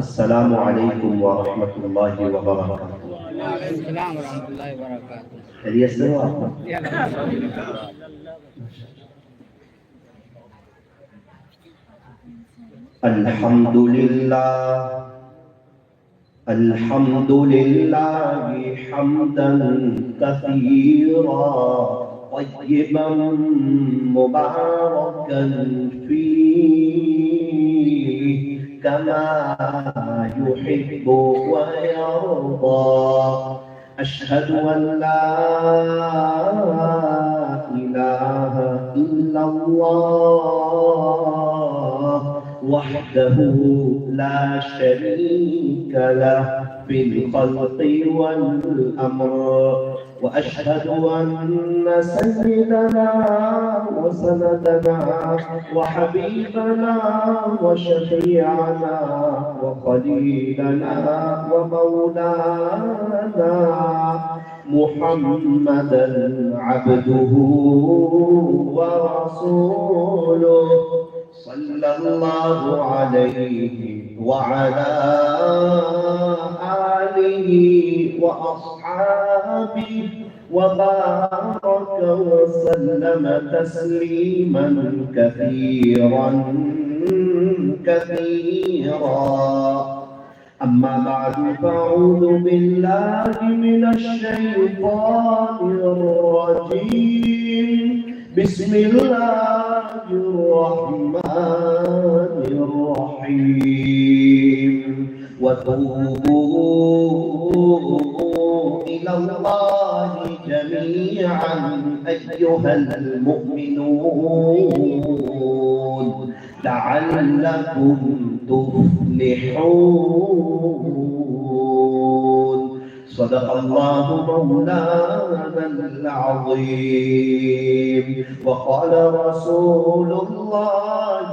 السلام علیکم ورحمۃ اللہ وبرکاتہ۔ وعلیکم السلام ورحمۃ اللہ وبرکاتہ۔ خیریت سے ہو آپ؟ الحمد للہ الحمد للہ حمدا کثیرا طیبا مبارکا فیہ کما يحب ويرضى أشهد أن لا إله إلا الله وحده لا شريك له في الخلق والأمر وأشهد أن سيدنا وسندنا وحبيبنا وشفيعنا وخليلنا ومولانا محمدا عبده ورسوله صلى الله عليه وعلى آله وأصحابه وبارك وسلم تسليما كثيرا أما بعد فأعوذ بالله من الشيطان الرجيم بسم الله الرحمن الرحيم وتوبوا إلى الله جميعا أيها المؤمنون لعلكم تفلحون صدق الله مولانا العظيم وقال رسول الله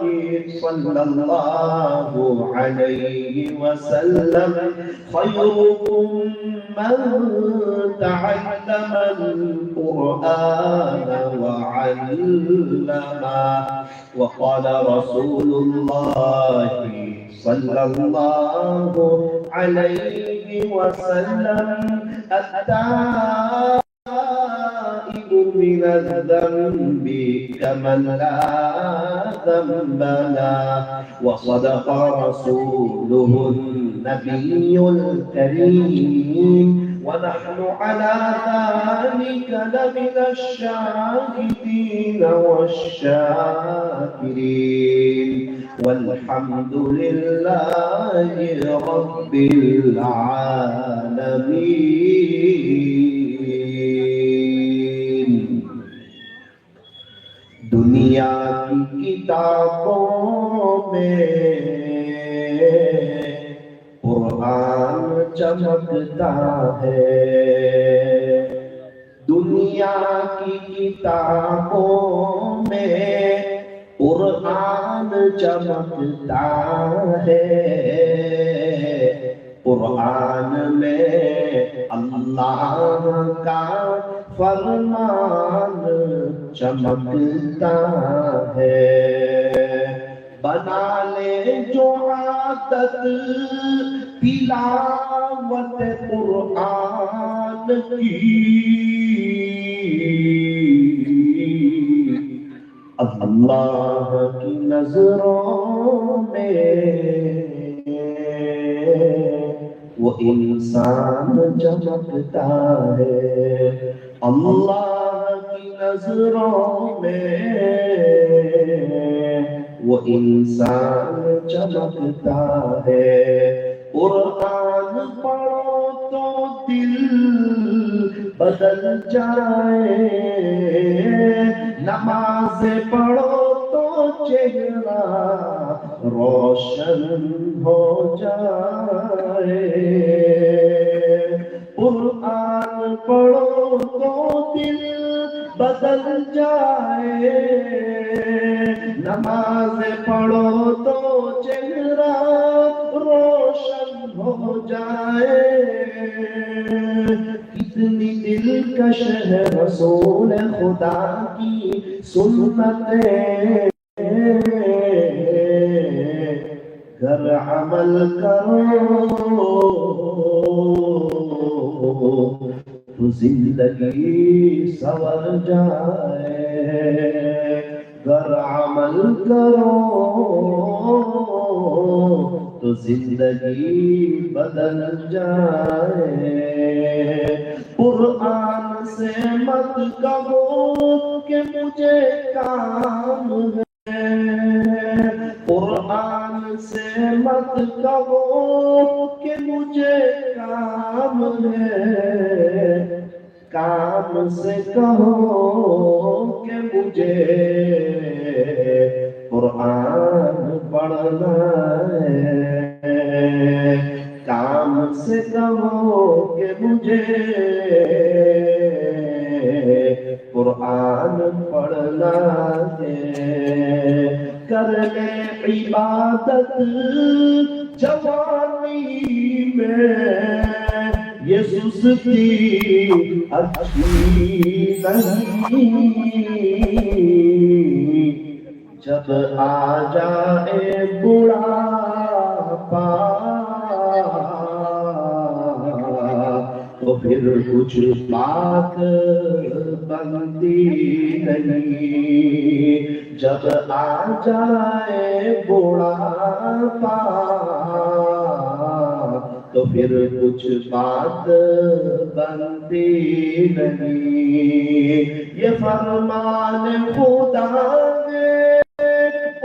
صلى الله عليه وسلم خيركم من تعلم القرآن وعلمه وقال رسول الله صلى الله عليه وسلم التائب من الذنب كمن لا ذنب له وصدق رسوله النبي الكريم ونحن على ذلك لمن الشاهدين والشاكرين والحمد لله رب العالمين۔ دنیا کی کتابوں میں قرآن چمکتا ہے، دنیا کی کتابوں میں قرآن چمکتا ہے، قرآن میں اللہ کا فرمان چمکتا ہے۔ بنا لے جو عادت تلاوت قرآن کی، اللہ کی نظروں میں وہ انسان چمکتا ہے، اللہ کی نظروں میں وہ انسان چمکتا ہے۔ قرآن پڑھو تو دل بدل جائے، نماز پڑھو تو چہرہ روشن ہو جائے، قرآن پڑھو تو دل بدل جائے، نماز پڑھو تو چہرہ روشن ہو جائے۔ کتنی دلکش ہے رسول خدا کی سنتیں، گر عمل کرو تو زندگی سنور جائے، گر عمل کرو تو زندگی بدل جائے۔ قرآن سے مت کہو کہ مجھے کام ہے، قرآن سے مت کہو کہ مجھے کام ہے، کام سے کہو کہ مجھے قرآن پڑھنا ہے، کام سے کہو کہ مجھے قرآن پڑھنا ہے۔ کر لے عبادت جوانی میں، یہ سستی اچھی نہیں، جب آ جائے بڑھاپا تو پھر کچھ بات بنتی نہیں، جب آ جائے بڑھاپا تو پھر کچھ بات بنتی نہیں۔ یہ فرمان خدا نے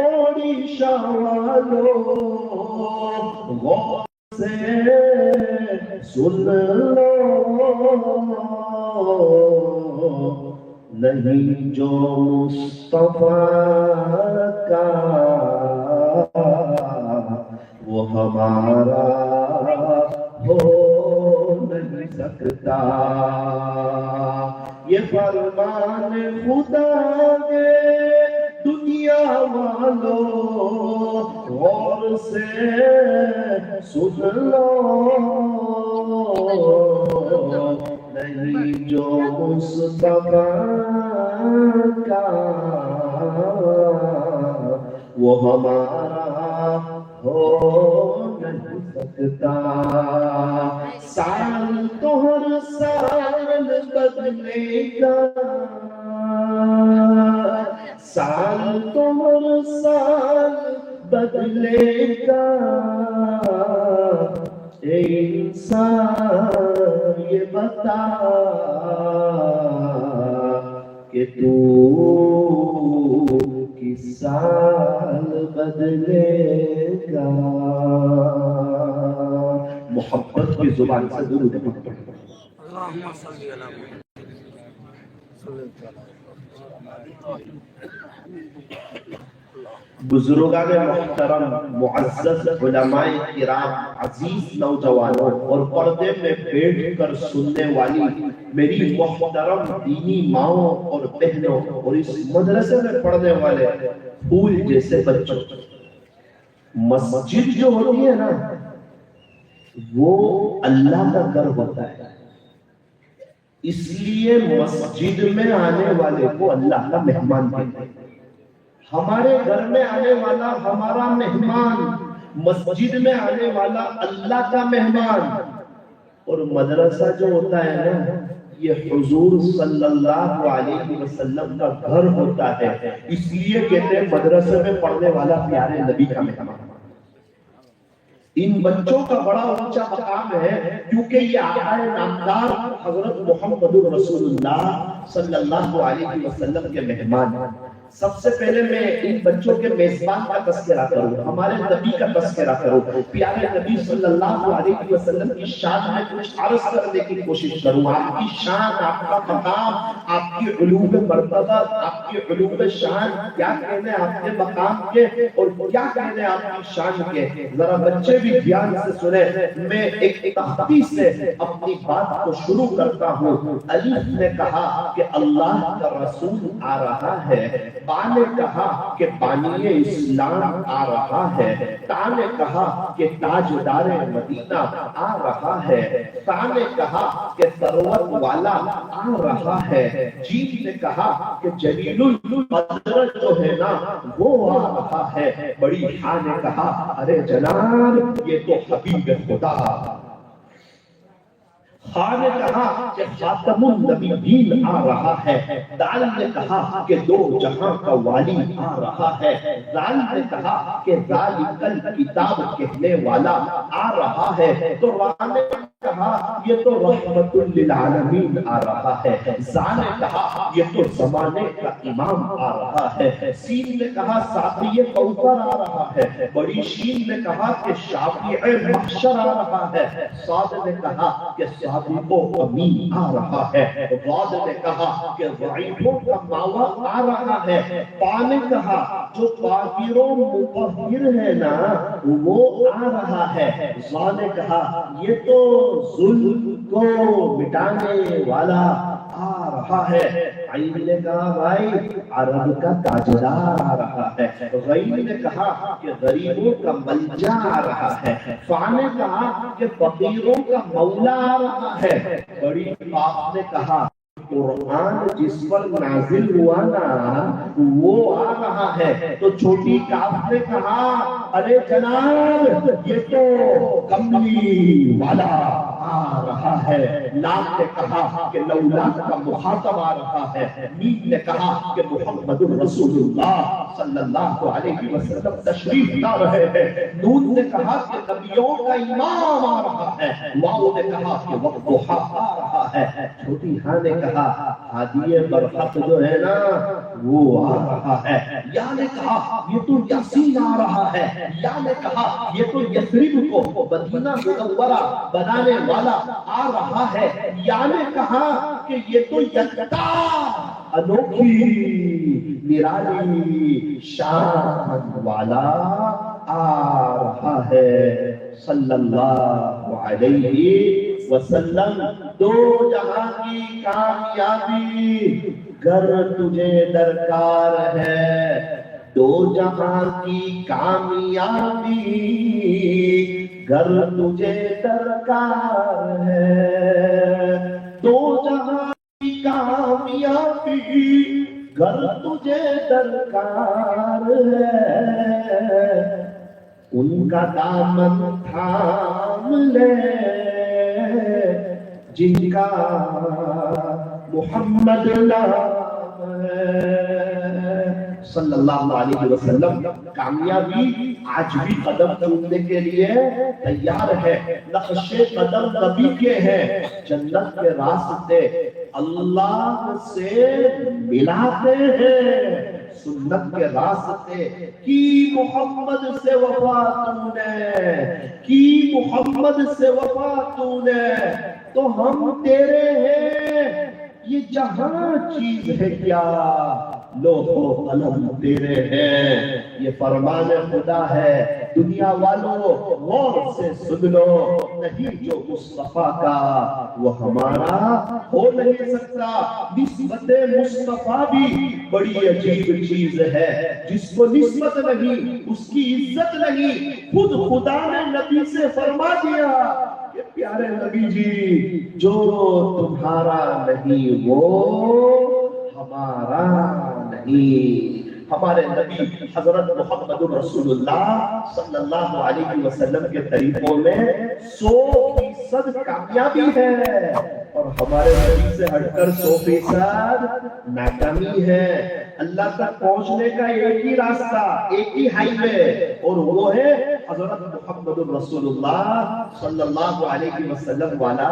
اوڑیشہ والوں غور سے سن لو، نہیں جو مصطفیٰ کا وہ ہمارا ہو نہیں سکتا۔ یہ فرمان خدا ہے دنیا والوں غور سے سن لو، نہیں جو مصطفیٰ کا وہ ہمارا ہو نہیں سکتا۔ سال تو ہر سال بدلے گا، سال تو ہر سال بدلے گا، اے انسان یہ بتا کہ تو کس سال بدلے گا۔ محبت کی زبان سے درود پڑھو۔ اللهم صل على محمد صلی اللہ علیہ بزرگان محترم، معزز علماء کرام، عزیز نوجوانوں اور پردے میں بیٹھ کر سننے والی میری محترم دینی ماؤں اور بہنوں اور اس مدرسے میں پڑھنے والے پھول جیسے بچوں، مسجد جو ہوتی ہے نا وہ اللہ کا گھر ہوتا ہے، اس لیے مسجد میں آنے والے کو اللہ کا مہمان کہتے ہیں۔ ہمارے گھر میں آنے والا ہمارا مہمان، مسجد میں آنے والا اللہ کا مہمان۔ اور مدرسہ جو ہوتا ہے نا یہ حضور صلی اللہ علیہ وسلم کا گھر ہوتا ہے، اس لیے کہتے ہیں مدرسے میں پڑھنے والا پیارے نبی کا مہمان۔ ان بچوں کا بڑا اونچا مقام ہے کیونکہ یہ آقا نامدار حضرت محمد رسول اللہ صلی اللہ علیہ وسلم کے مہمان ہیں۔ سب سے پہلے میں ان بچوں کے میزبان کا تذکرہ کروں، ہمارے نبی کا تذکرہ کروں، پیارے نبی صلی اللہ علیہ وسلم کی شان میں کچھ عرض کرنے کی کوشش کروں۔ آپ کی شان، آپ کا مقام، آپ کی علوم مرتبہ، آپ کی علوم شان، کیا کہنے آپ کے مقام کے اور کیا کہنے آپ کی شان کے، ذرا بچے بھی دھیان سے سنیں۔ میں ایک تختی سے اپنی بات کو شروع کرتا ہوں۔ الف نے کہا کہ اللہ کا رسول آ رہا ہے، با نے کہا کہ بانی اسلام آ رہا ہے، تا نے کہا کہ تاجدار مدینہ آ رہا ہے، تا نے کہا کہ ثروت والا آ رہا ہے، جیم نے کہا کہ جلیل القدر جو ہے نا وہ آ رہا ہے، بڑی ہاں نے کہا ارے جناب یہ تو حبیب خدا، خان نے کہا کہ خاتم النبیین آ رہا ہے، دال نے کہا کہ دو جہاں کا والی آ رہا ہے، زال نے کہا کہ ذالک الکتاب کہنے والا آ رہا ہے، تو را نے کہا یہ تو رحمت للعالمین آ رہا ہے، زا نے کہا یہ تو زمانے کا امام آ رہا ہے، سین نے کہا ساقی کوثر آ رہا ہے، بڑی شین نے کہا کہ شافع محشر آ رہا ہے، صاد نے کہا کہ صادق و امین آ رہا ہے، غاد نے کہا کہ ضعیفوں کا ماوا آ رہا ہے، پا نے کہا جو طاہر و مطہر ہے نا وہ آ رہا ہے، ظا نے کہا یہ تو ظلم کو مٹانے والا آ رہا ہے، عین نے کہا بھائی عرب کا تاجدار آ رہا ہے، غین نے کہا کہ غریبوں کا ملجا آ رہا ہے، فا نے کہا کہ فقیروں کا مولا آ رہا ہے، بڑی قاف نے کہا قرآن جس پر نازل ہوا نا وہ آ رہا ہے، تو چھوٹی کاف نے کہا ارے جناب یہ تو کملی والا آ رہا ہے، لام نے کہا کہ لولا کا مخاطب آ رہا ہے، میم نے کہا کہ محمد رسول اللہ صلی اللہ علیہ وسلم تشریف لا رہے ہیں، نون نے کہا کہ نبیوں کا امام آ رہا ہے، واو نے کہا کہ والضحیٰ آ رہا ہے، چھوٹی ہاں نے کہا ہادی برحق جو ہے نا وہ آ رہا ہے، یا نے کہا یہ تو یاسین آ رہا ہے، یا نے کہا یہ تو یثرب کو مدینہ منورہ بنانے والا آ رہا ہے، یا نے کہا کہ یہ تو یکتا انوکھی نرالی شان والا آ رہا ہے، صلی اللہ علیہ وسلم۔ دو جہاں کی کامیابی گر تجھے درکار ہے، دو جہاں کی کامیابی گر تجھے درکار ہے، دو جہاں کی کامیابی گر تجھے درکار ہے، ان کا دامن تھام لے جن کا محمد نام ہے، صلی اللہ علیہ وسلم۔ کامیابی آج بھی قدم چومنے کے لیے تیار ہے، نقش قدم نبی کے ہیں، جنت کے راستے اللہ سے ملاتے ہیں، سنت کے راستے کی محمد سے وفا تو نے، کی محمد سے وفا تو نے، تو ہم تیرے ہیں، یہ جہاں چیز ہے کیا، لوح و قلم تیرے ہیں، یہ فرمان خدا ہے، دنیا والوں غور سے سن لو، نہیں جو مصطفیٰ کا وہ ہمارا ہو نہیں سکتا۔ نسبت مصطفیٰ بھی بڑی عجیب چیز ہے، جس کو نسبت نہیں اس کی عزت نہیں، خود خدا نے نبی سے فرما دیا کہ پیارے نبی جی جو تمہارا نہیں وہ ہمارا نہیں۔ ہمارے نبی حضرت محمد رسول اللہ صلی اللہ علیہ وسلم کے طریقوں میں 100% کامیابی ہے، اور ہمارے نبی سے ہٹ کر 100% ناکامی ہے۔ اللہ تک پہنچنے کا ایک ہی راستہ، ایک ہی ہائی وے، اور وہ ہے حضرت محمد رسول اللہ صلی اللہ علیہ وسلم والا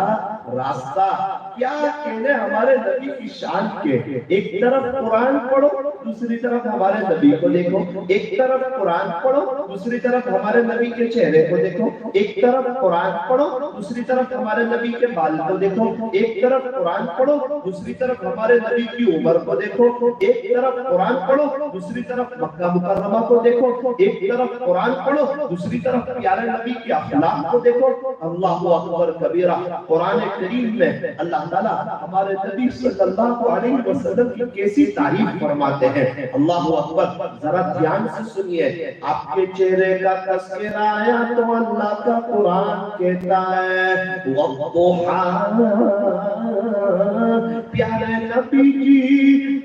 راستہ۔ کیا کہنے ہمارے نبی کی شان کے، ایک طرف قرآن پڑھو دوسری طرف ہمارے نبی کو دیکھو، ایک طرف قرآن پڑھو دوسری طرف ہمارے نبی کے چہرے کو دیکھو، ایک طرف قرآن پڑھو دوسری طرف ہمارے نبی کے بال کو دیکھو، ایک طرف قرآن پڑھو دوسری طرف ہمارے نبی کی عمر کو دیکھو، ایک طرف قرآن پڑھو دوسری طرف مکہ مکرمہ کو دیکھو، ایک طرف قرآن پڑھو دوسری طرف پیارے نبی کے اخلاق کو دیکھو۔ اللہ اکبر کبیرہ۔ قرآن کریم میں اللہ تعالیٰ ہمارے نبی صلی اللہ علیہ وسلم کی کیسی تعریف فرماتے ہیں. اللہ اکبر. ذرا دھیان سے سنیے. آپ کے چہرے کا تذکرہ آیا تو اللہ کا قرآن کہتا ہے وَالضُّحَىٰ. پیارے نبی جی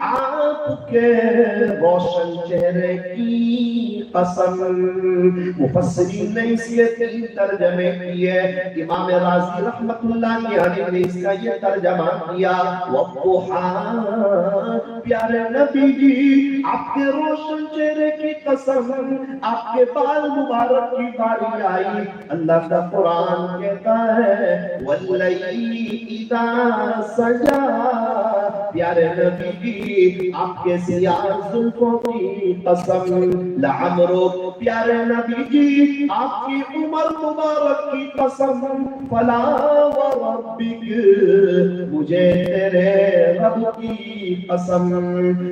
آپ کے روشن چہرے کی قسم. مفسرین نے اس کے 3 ترجمے کیے. امام رازی رحمت اللہ علیہ نے اس کا یہ ترجمہ کیا وَالضُّحَىٰ. پیارے نبی جی آپ کے روشن چہرے کی قسم. آپ کے بال مبارک کی باری آئی. اللہ کا قرآن کہتا ہے وَاللَّيْلِ إِذَا سَجَىٰ. پیارے نبی جی آپ کے سیاہ زلفوں کی قسم. لعمرک. پیارے نبی جی آپ کی عمر مبارک کی قسم. فلا وربک. مجھے تیرے رب کی قسم.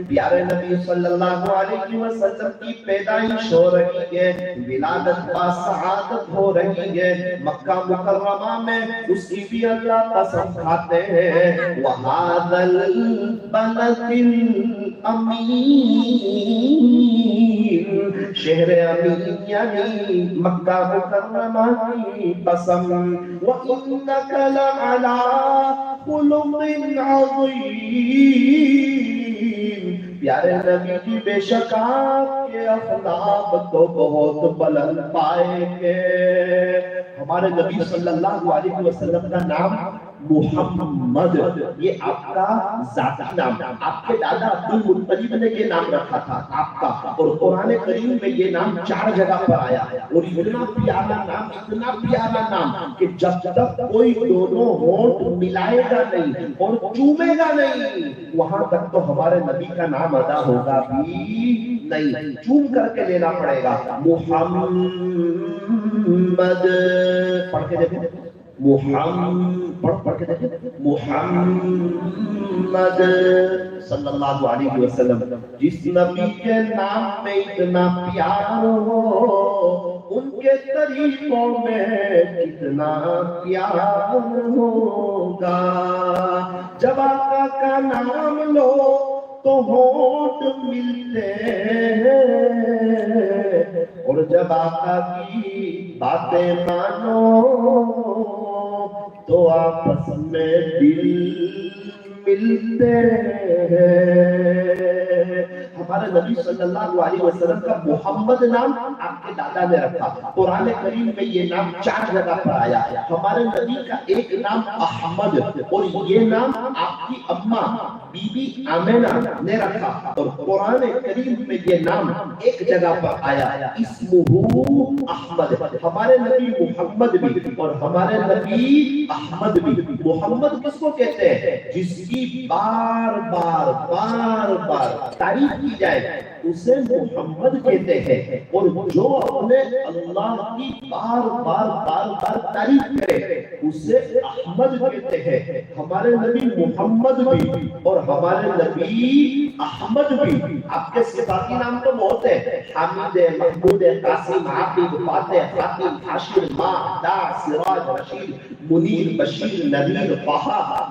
پیارے نبی صلی اللہ علیہ وسلم کی پیدائش ہو رہی ہے. ولادت با سعادت ہو رہی ہے. مکہ مکرمہ میں اس کی بھی اللہ قسم کھاتے ہیں وَهَذَا الْبَلَدِ الْأَمِينِ. شہر امین یعنی مکہ مکرمہ کی قسم. وَإِنَّكَ لَعَلَىٰ خُلُقٍ عَظِيمٍ. پیارے نبی کی بے شک آپ کے اخلاق تو بہت بلند پائے گے. ہمارے نبی صلی اللہ علیہ وسلم کا نام محمد. یہ آپ کا ذاتی نام. آپ کے دادا عبدالمطلب نے یہ نام رکھا تھا آپ کا. اور قرآن کریم میں یہ نام 4 جگہ پر آیا. اور اتنا پیارا نام, اتنا پیارا نام کہ جب تک کوئی دونوں ہونٹ ملائے گا نہیں اور چومے گا نہیں وہاں تک تو ہمارے نبی کا نام ادا ہوگا بھی نہیں. چوم کر کے لینا پڑے گا. محمد. پڑھ کے دیکھیں پڑھ کے دیکھیں. محمد صلی اللہ علیہ وسلم. جس نبی کے نام میں اتنا پیار ہو ان کے طریقوں میں کتنا پیار ہوگا. جب آقا کا نام لو تو ہونٹ ملتے ہیں اور جب آقا کی باتیں مانو تو آپس میں دل ملتے ہیں. ہمارے نبی صلی اللہ علیہ وسلم کا محمد نام آپ کے دادا نے رکھا. قرآن کریم میں یہ نام 4 جگہ پر آیا. ہمارے نبی کا ایک نام احمد اور یہ نام آپ کی اماں بی بی آمینہ نے رکھا. اور قرآن کریم میں یہ نام ایک جگہ پر آیا اسمہ احمد. ہمارے نبی محمد بھی اور ہمارے نبی احمد بھی. محمد کس کو کہتے ہیں؟ جس کی بار بار تعریف کی جائے اسے محمد کہتے ہیں. اور جو اپنے اللہ کی بار بار تعریف کرے اسے احمد کہتے ہیں. ہمارے نبی محمد بھی اور ہمارے نبی احمد بھی. آپ کے صفاتی نام تو بہت ہے. حامد, محمود, قاسم, عاقب, فاتح, حاتم, حاشر, ماہ, دا, سراج, رشید, منیر, بشیر, نذیر, طہ,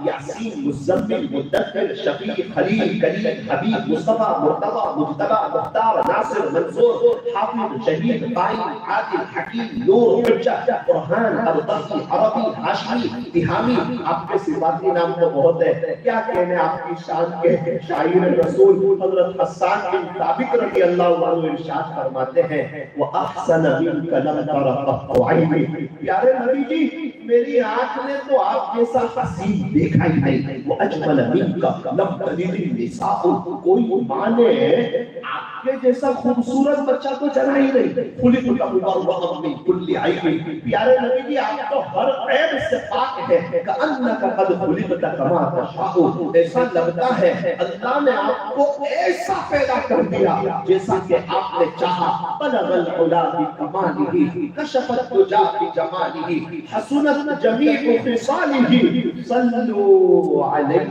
یاسین, مزمل, مدثر, شفیع, خلیل, کریم, حبیب, مصطفیٰ, مرتضیٰ, مجتبیٰ, مختار, ناصر, منصور, حافظ, شہید, قائم, عادل, حکیم, نور, حجت, قرآن, ارطقی, عربی, ہاشمی, تہامی. آپ کے صفاتی نام تو بہت ہے. کیا کہنے آپ کی شان کے. شاعر رسول حضرت حسان بن ثابت رضی اللہ عنہ ارشاد فرماتے ہیں وَأَحْسَنَ مِنْكَ لَمْ تَرَ قَطُّ عَيْنِي. پیارے نبی جی میری آنکھ نے تو آپ جیسا حسین دیکھا ہی نہیں. وَأَجْمَلَ مِنْكَ لَمْ تَلِدِ النِّسَاءُ. کوئی ماں نے آپ کے جیسا خوبصورت بچہ تو جنا ہی نہیں. خُلِقْتَ مُبَرَّأً مِنْ كُلِّ عَيْبٍ. پیارے نبی جی آپ تو ہر عیب سے پاک ہے. كَأَنَّكَ قَدْ خُلِقْتَ كَمَا تَشَاءُ. ایسا لگتا ہے اللہ نے آپ کو ایسا پیدا کر دیا جیسا کہ آپ نے چاہا. بلغ العلا بکمالہ کشف الدجا بجمالہ حسنت جمیع خصالہ صلوا علیہ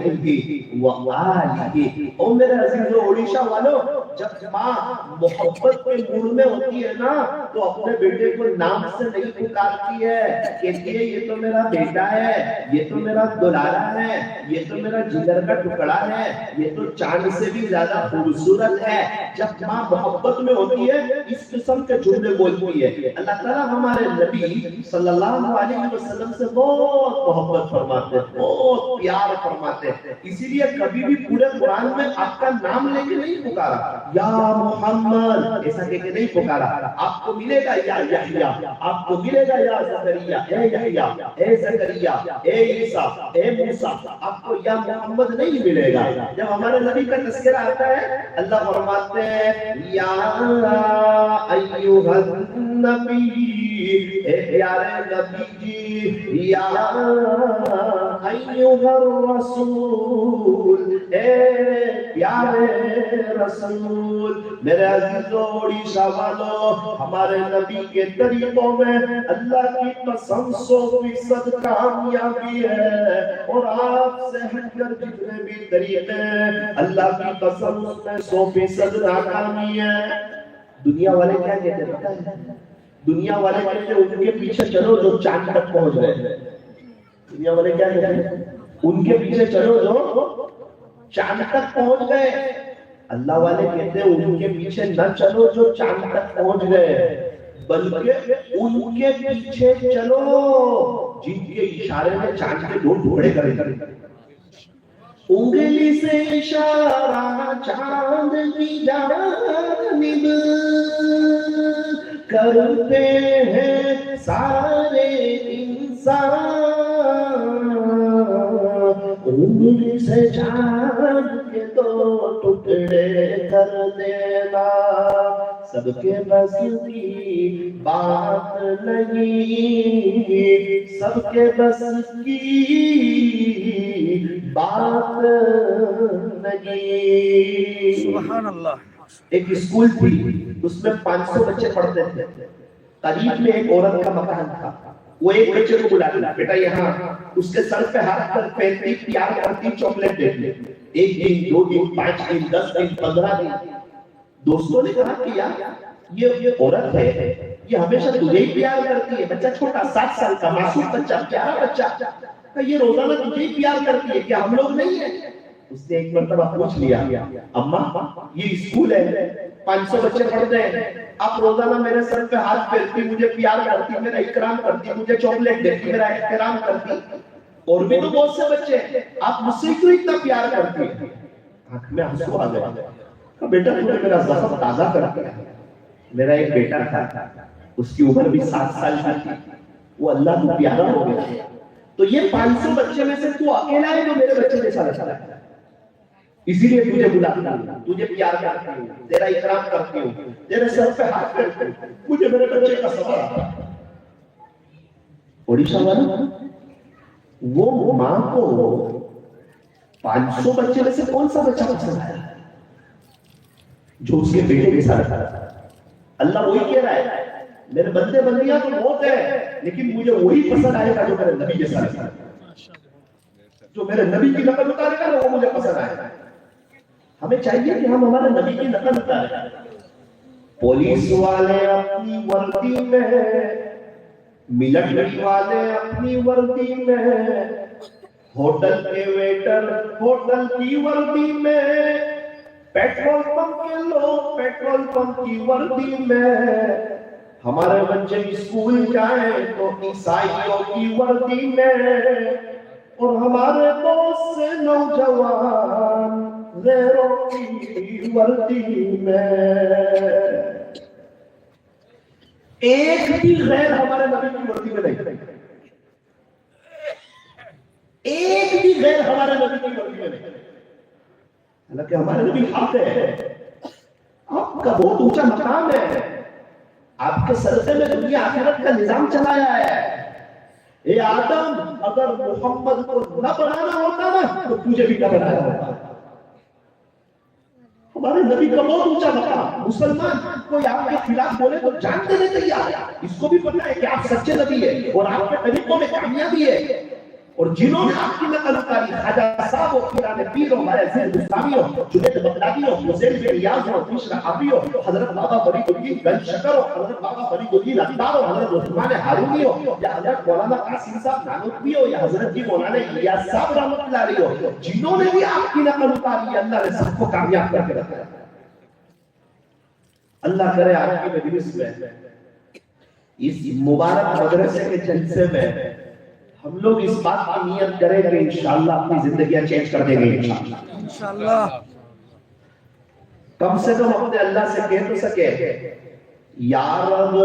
وآلہ. او میرے عزیزو اڑیشہ والو جب ماں محبت کے موڈ میں ہوتی ہے نا تو اپنے بیٹے کو نام سے نہیں پکارتی ہے کہ یہ تو میرا بیٹا ہے، یہ تو میرا دلارا ہے، یہ تو میرا جگر کا ٹکڑا ہے، یہ تو چاند سے بھی زیادہ خوبصورت ہے۔ جب ماں محبت میں ہوتی ہے اس قسم کے جملے بولتی ہے۔ اللہ تعالیٰ ہمارے نبی صلی اللہ علیہ وسلم سے بہت محبت فرماتے ہیں، بہت پیار فرماتے ہیں، اسی لیے کبھی بھی پورے قرآن میں آپ کا نام لے کے نہیں پکارا، یا محمد ایسا کہہ کے نہیں پکارا۔ آپ کو ملے گا یا یحییٰ، آپ کو ملے گا یا زکریا، اے یحییٰ، اے زکریا، اے عیسیٰ، اے موسیٰ، آپ کو یا محمد نہیں ملے گا۔ جب ہمارے نبی کا تذکرہ آتا ہے اللہ فرماتے ہیں یا ایھا النبی، اے پیارے نبی جی، یا ایھا الرسول، اے پیارے رسول۔ میرے عزیزو اڑیسہ والو، ہمارے نبی کے طریقوں میں اللہ کی قسم 100% کامیابی ہے، اور آپ سے ہٹ کر جتنے بھی طریقے اللہ کی قسم اس میں 100% ناکامی ہے۔ دنیا والے کیا کہتے ہیں؟ دنیا والے کہتے ہیں ان کے پیچھے چلو جو چاند تک پہنچ گئے۔ دنیا والے کیا کہتے ہیں؟ ان کے پیچھے چلو جو چاند تک پہنچ گئے۔ اللہ والے کہتے ہیں ان کے پیچھے نہ چلو جو چاند تک پہنچ گئے، بلکہ ان کے پیچھے چلو جن کے اشارے میں چاند کے 2 ٹکڑے کرے۔ انگلی سے اشارہ چاند کی جانب کرتے ہیں سارے انسان، انگلی سے چاند کے 2 ٹکڑے کر دینا سب کے بس کی بات نہیں، سب کے بس کی بات نہیں۔ سبحان اللہ۔ ایک اسکول تھی، اس میں 500 بچے پڑھتے تھے۔ قریب میں ایک عورت کا مکان تھا، وہ ایک بچے کو بلاتی، بیٹا یہاں، اس کے سر پہ ہاتھ کر پھیرتی، پیار کرتی، چاکلیٹ دیتی۔ 1 دن 2 دن 5 دن 10 دن 15 دن۔ دوستوں نے کہا کہ یار یہ عورت ہے، یہ ہمیشہ تجھے ہی پیار کرتی ہے، بچہ چھوٹا 7 سال کا معصوم بچہ، پیارا بچہ، یہ روزانہ تجھے ہی پیار کرتی ہے، کیا ہم لوگ نہیں ہیں؟ اس نے ایک مرتبہ پوچھ لیا، اماں یہ اسکول ہے، 500 بچے پڑھتے ہیں، آپ روزانہ میرے سر پہ ہاتھ پھیرتی، مجھے پیار کرتی، میرا اکرام کرتی، مجھے چاکلیٹ دیتی، میرا احترام کرتی، اور بھی تو بہت سے بچے ہیں، آپ مجھ سے کیوں اتنا پیار کرتی ہیں؟ آنکھ میں آنسو آ گیا۔ بیٹا تو نے میرا زخم تازہ کر دیا۔ میرا ایک بیٹا تھا، اس کی عمر بھی 7 سال کی تھی، وہ اللہ کو پیارا ہو گیا، تو یہ 500 بچے میں سے تو اکیلا ہے جو میرے بچے جیسا لگتا ہے، اسی لیے تجھے بلاتا ہوں، تجھے پیار کرتی ہوں، تیرا اکرام کرتی ہوں، تیرے سر پہ ہاتھ پھیرتی ہوں، مجھے میرے بچے کا صبر آتا ہے۔ اڑیسہ والا وہ ماں کو 500 بچے میں سے کون سا بچہ پسند آیا جو اس کے بیٹے کے ساتھ تھا؟ اللہ وہی کہہ رہا ہے میرے بندے بندیاں تو بہت ہیں، لیکن مجھے وہی پسند آئے گا جو میرے نبی کے ساتھ تھا، جو میرے نبی کی نقل اتارے گا وہ مجھے پسند آئے گا۔ ہمیں چاہیے کہ ہم ہمارے نبی کی نقل اتاریں۔ پولیس والے اپنی وردی میں، ملٹری والے اپنی وردی میں، ہوٹل کے ویٹر ہوٹل کی وردی میں، پیٹرول پمپ کے لوگ پیٹرول پمپ کی وردی میں، ہمارے بچے اسکول جائیں تو عیسائیوں کی وردی میں، اور ہمارے بہت سے نوجوان غیروں کی وردی میں۔ ایک بھی غیر ہمارے نبی کی وردی میں نہیں، ایک بھی غیر ہمارے نبی کی وردی میں نہیں، حالانکہ ہمارے نبی حق ہے، آپ کا بہت اونچا مقام ہے، آپ کے صدقے میں دنیا آخرت کا نظام چلایا ہے۔ اے آدم، اگر محمد کو نہ بنانا ہوتا نا تو تجھے بھی نہ بنایا ہوتا۔ ہمارے نبی کا بہت اونچا مقام، مسلمان کوئی آپ کے خلاف بولے تو جان دینے تیار ہے، اس کو بھی پتہ ہے کہ آپ سچے نبی ہے اور آپ کے طریقوں میں کامیابی ہے، اور جنہوں نے آپ کی نقل اتاری خواجہ صاحب و پیران پیر و بایزید بستانی ہو، جنید بغدادی ہو، حسین بن نیاز ہو، خوش رحابی ہو، حضرت بابا فرید الدین گنج شکر ہو، حضرت بابا فرید الدین عطار ہو، حضرت عثمان ہارونی ہو، یا حضرت مولانا قاسم صاحب نانوتوی ہو، یا حضرت جی مولانا الیاس صاحب رحمۃ اللہ علیہ ہو، جنہوں نے بھی آپ کی نقل اتاری ہے، اللہ نے سب کو کامیاب کر کے رکھا ہے۔ اللہ کرے آپ کی مجلس میں اس مبارک مدرسے کے جلسے میں ہم لوگ اس بات کی نیت کریں کہ انشاءاللہ اپنی زندگیاں چینج کر دیں گے انشاءاللہ۔ کم سے کم اپنے اللہ سے کہہ تو سکے یا رب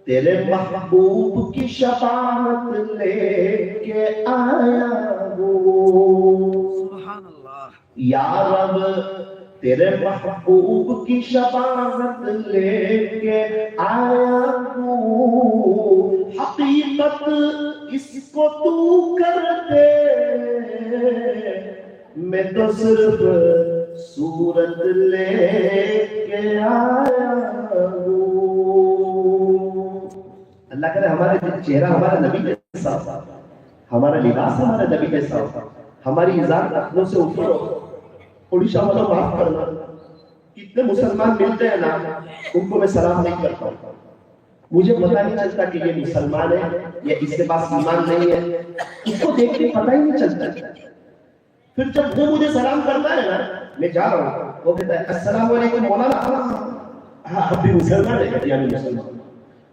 تیرے محبوب کی شفاعت لے کے آیا ہوں، سبحان اللہ۔ یا رب تیرے محبوب کی شفاعت لے کے آیا ہوں، حقیقت اس کو تو کر دے، میں تو صرف صورت لے کے آیا ہوں۔ اللہ کرے ہمارے چہرہ ہمارے نبی کے ساتھ، ہمارا لباس ہمارے نبی کے ساتھ، ہماری ذات اپنوں سے اوپر ہو۔ اڑیشہ والوں معاف کرنا، کتنے مسلمان ملتے ہیں نا، ان کو میں سلام نہیں کرتا ہوں، مجھے پتہ نہیں چلتا کہ یہ مسلمان ہے یا اس کے پاس ایمان نہیں ہے، اس کو دیکھ کے پتہ ہی نہیں چلتا۔ پھر جب وہ مجھے سلام کرتا ہے نا، میں جا رہا ہوں، وہ کہتا ہے السلام علیکم مولانا، ہاں آپ بھی مسلمان ہے، یعنی مسلمان۔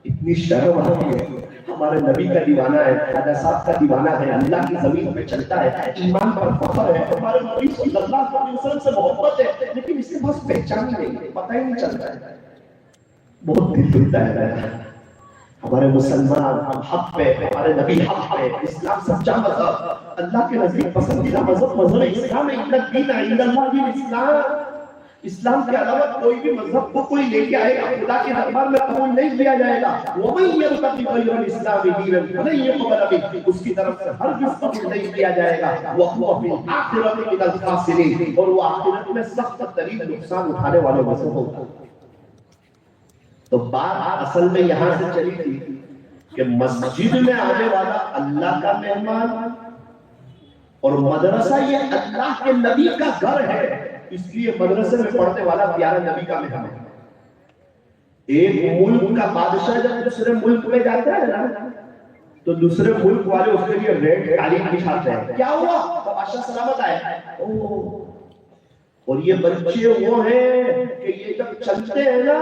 اتنی شرم آتی ہے، ہمارے نبی کا دیوانہ ہے، خواجہ صاحب کا دیوانہ ہے، اللہ کی زمین پہ چلتا ہے، ایمان پر فخر ہے، ہمارے نبی صلی اللہ علیہ وسلم سے محبت ہے، لیکن اس کے پاس پہچان ہی نہیں ہے، پتہ ہی نہیں چلتا ہے۔ بہت دل دلتا ہے ہمارے مسلمان ہم حق پہ، ہمارے نبی حق پہ، اسلام سچا مذہب، اللہ کے نزدیک پسندیدہ مذہب اسلام ہے، ان الدین عند اللہ دین اسلام۔ اسلام کے علاوہ کوئی بھی مذہب کو کوئی لے کے آئے گا، خدا کے دربار میں قبول نہیں کیا جائے گا۔ وَمَن يَبْتَغِ غَيْرَ الْإِسْلَامِ دِينًا فَلَن يُقْبَلَ مِنْهُ، اس کی طرف سے ہرگز قبول نہیں کیا جائے گا۔ وَهُوَ فِي الْآخِرَةِ مِنَ الْخَاسِرِينَ، اور وہ آخرت میں سخت ترین نقصان اٹھانے والوں میں سے ہوگا۔ تو بات اصل میں یہاں سے چلی تھی کہ مسجد میں آنے والا اللہ کا مہمان اور مدرسہ یہ اللہ کے نبی کا گھر ہے، اس لیے مدرسے میں پڑھنے والا پیارا نبی کا مہمان ہے۔ ایک ملک کا بادشاہ جب دوسرے ملک میں جاتا ہے نا، تو دوسرے ملک والے اس کے لیے ریڈ قالین بچھاتے ہیں، کیا ہوا؟ بادشاہ سلامت آئے۔ اور یہ بچے وہ ہیں کہ یہ جب چلتے ہیں نا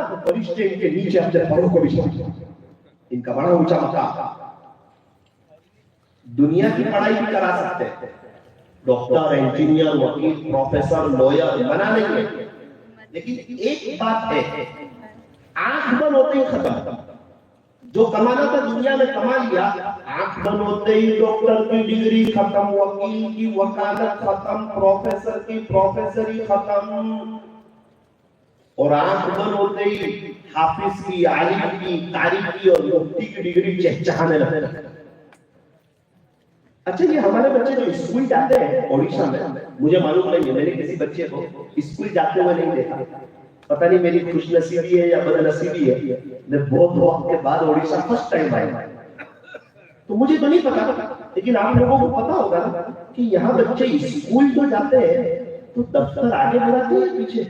تو فرشتے ان کے نیچے اپنے پاؤں کو بچھاتے ہیں، ان کا بڑا اونچا مقام۔ دنیا کی پڑھائی بھی کرا سکتے ہیں، ڈاکٹر، انجینئر، وکیل، پروفیسر، لوئر، منع نہیں ہے، لیکن ایک بات ہے، آنکھ بند ہوتے ہی ختم۔ جو کمانا تھا دنیا میں کما لیا، آنکھ بند ہوتے ہی ڈاکٹر کی ڈگری ختم، وکیل کی وکالت ختم، پروفیسر کی پروفیسری ختم، اور آنکھ بند ہوتے ہی حافظ کی، عالم کی، قاری کی اور مفتی کی ڈگری چہچہانے لگتے۔ اچھا یہ ہمارے بچے جو اسکول جاتے ہیں اڑیشہ میں، مجھے معلوم نہیں ہے، میں نے کسی بچے کو اسکول جاتے ہوئے نہیں دیکھا، پتہ نہیں میری خوش نصیبی ہے یا بد نصیبی ہے، میں بہت وقت کے بعد اڑیشہ فرسٹ ٹائم آیا، تو مجھے تو نہیں پتا، لیکن آپ لوگوں کو پتا ہوگا کہ یہاں بچے اسکول جو جاتے ہیں تو دفتر آگے بڑھاتے ہیں پیچھے،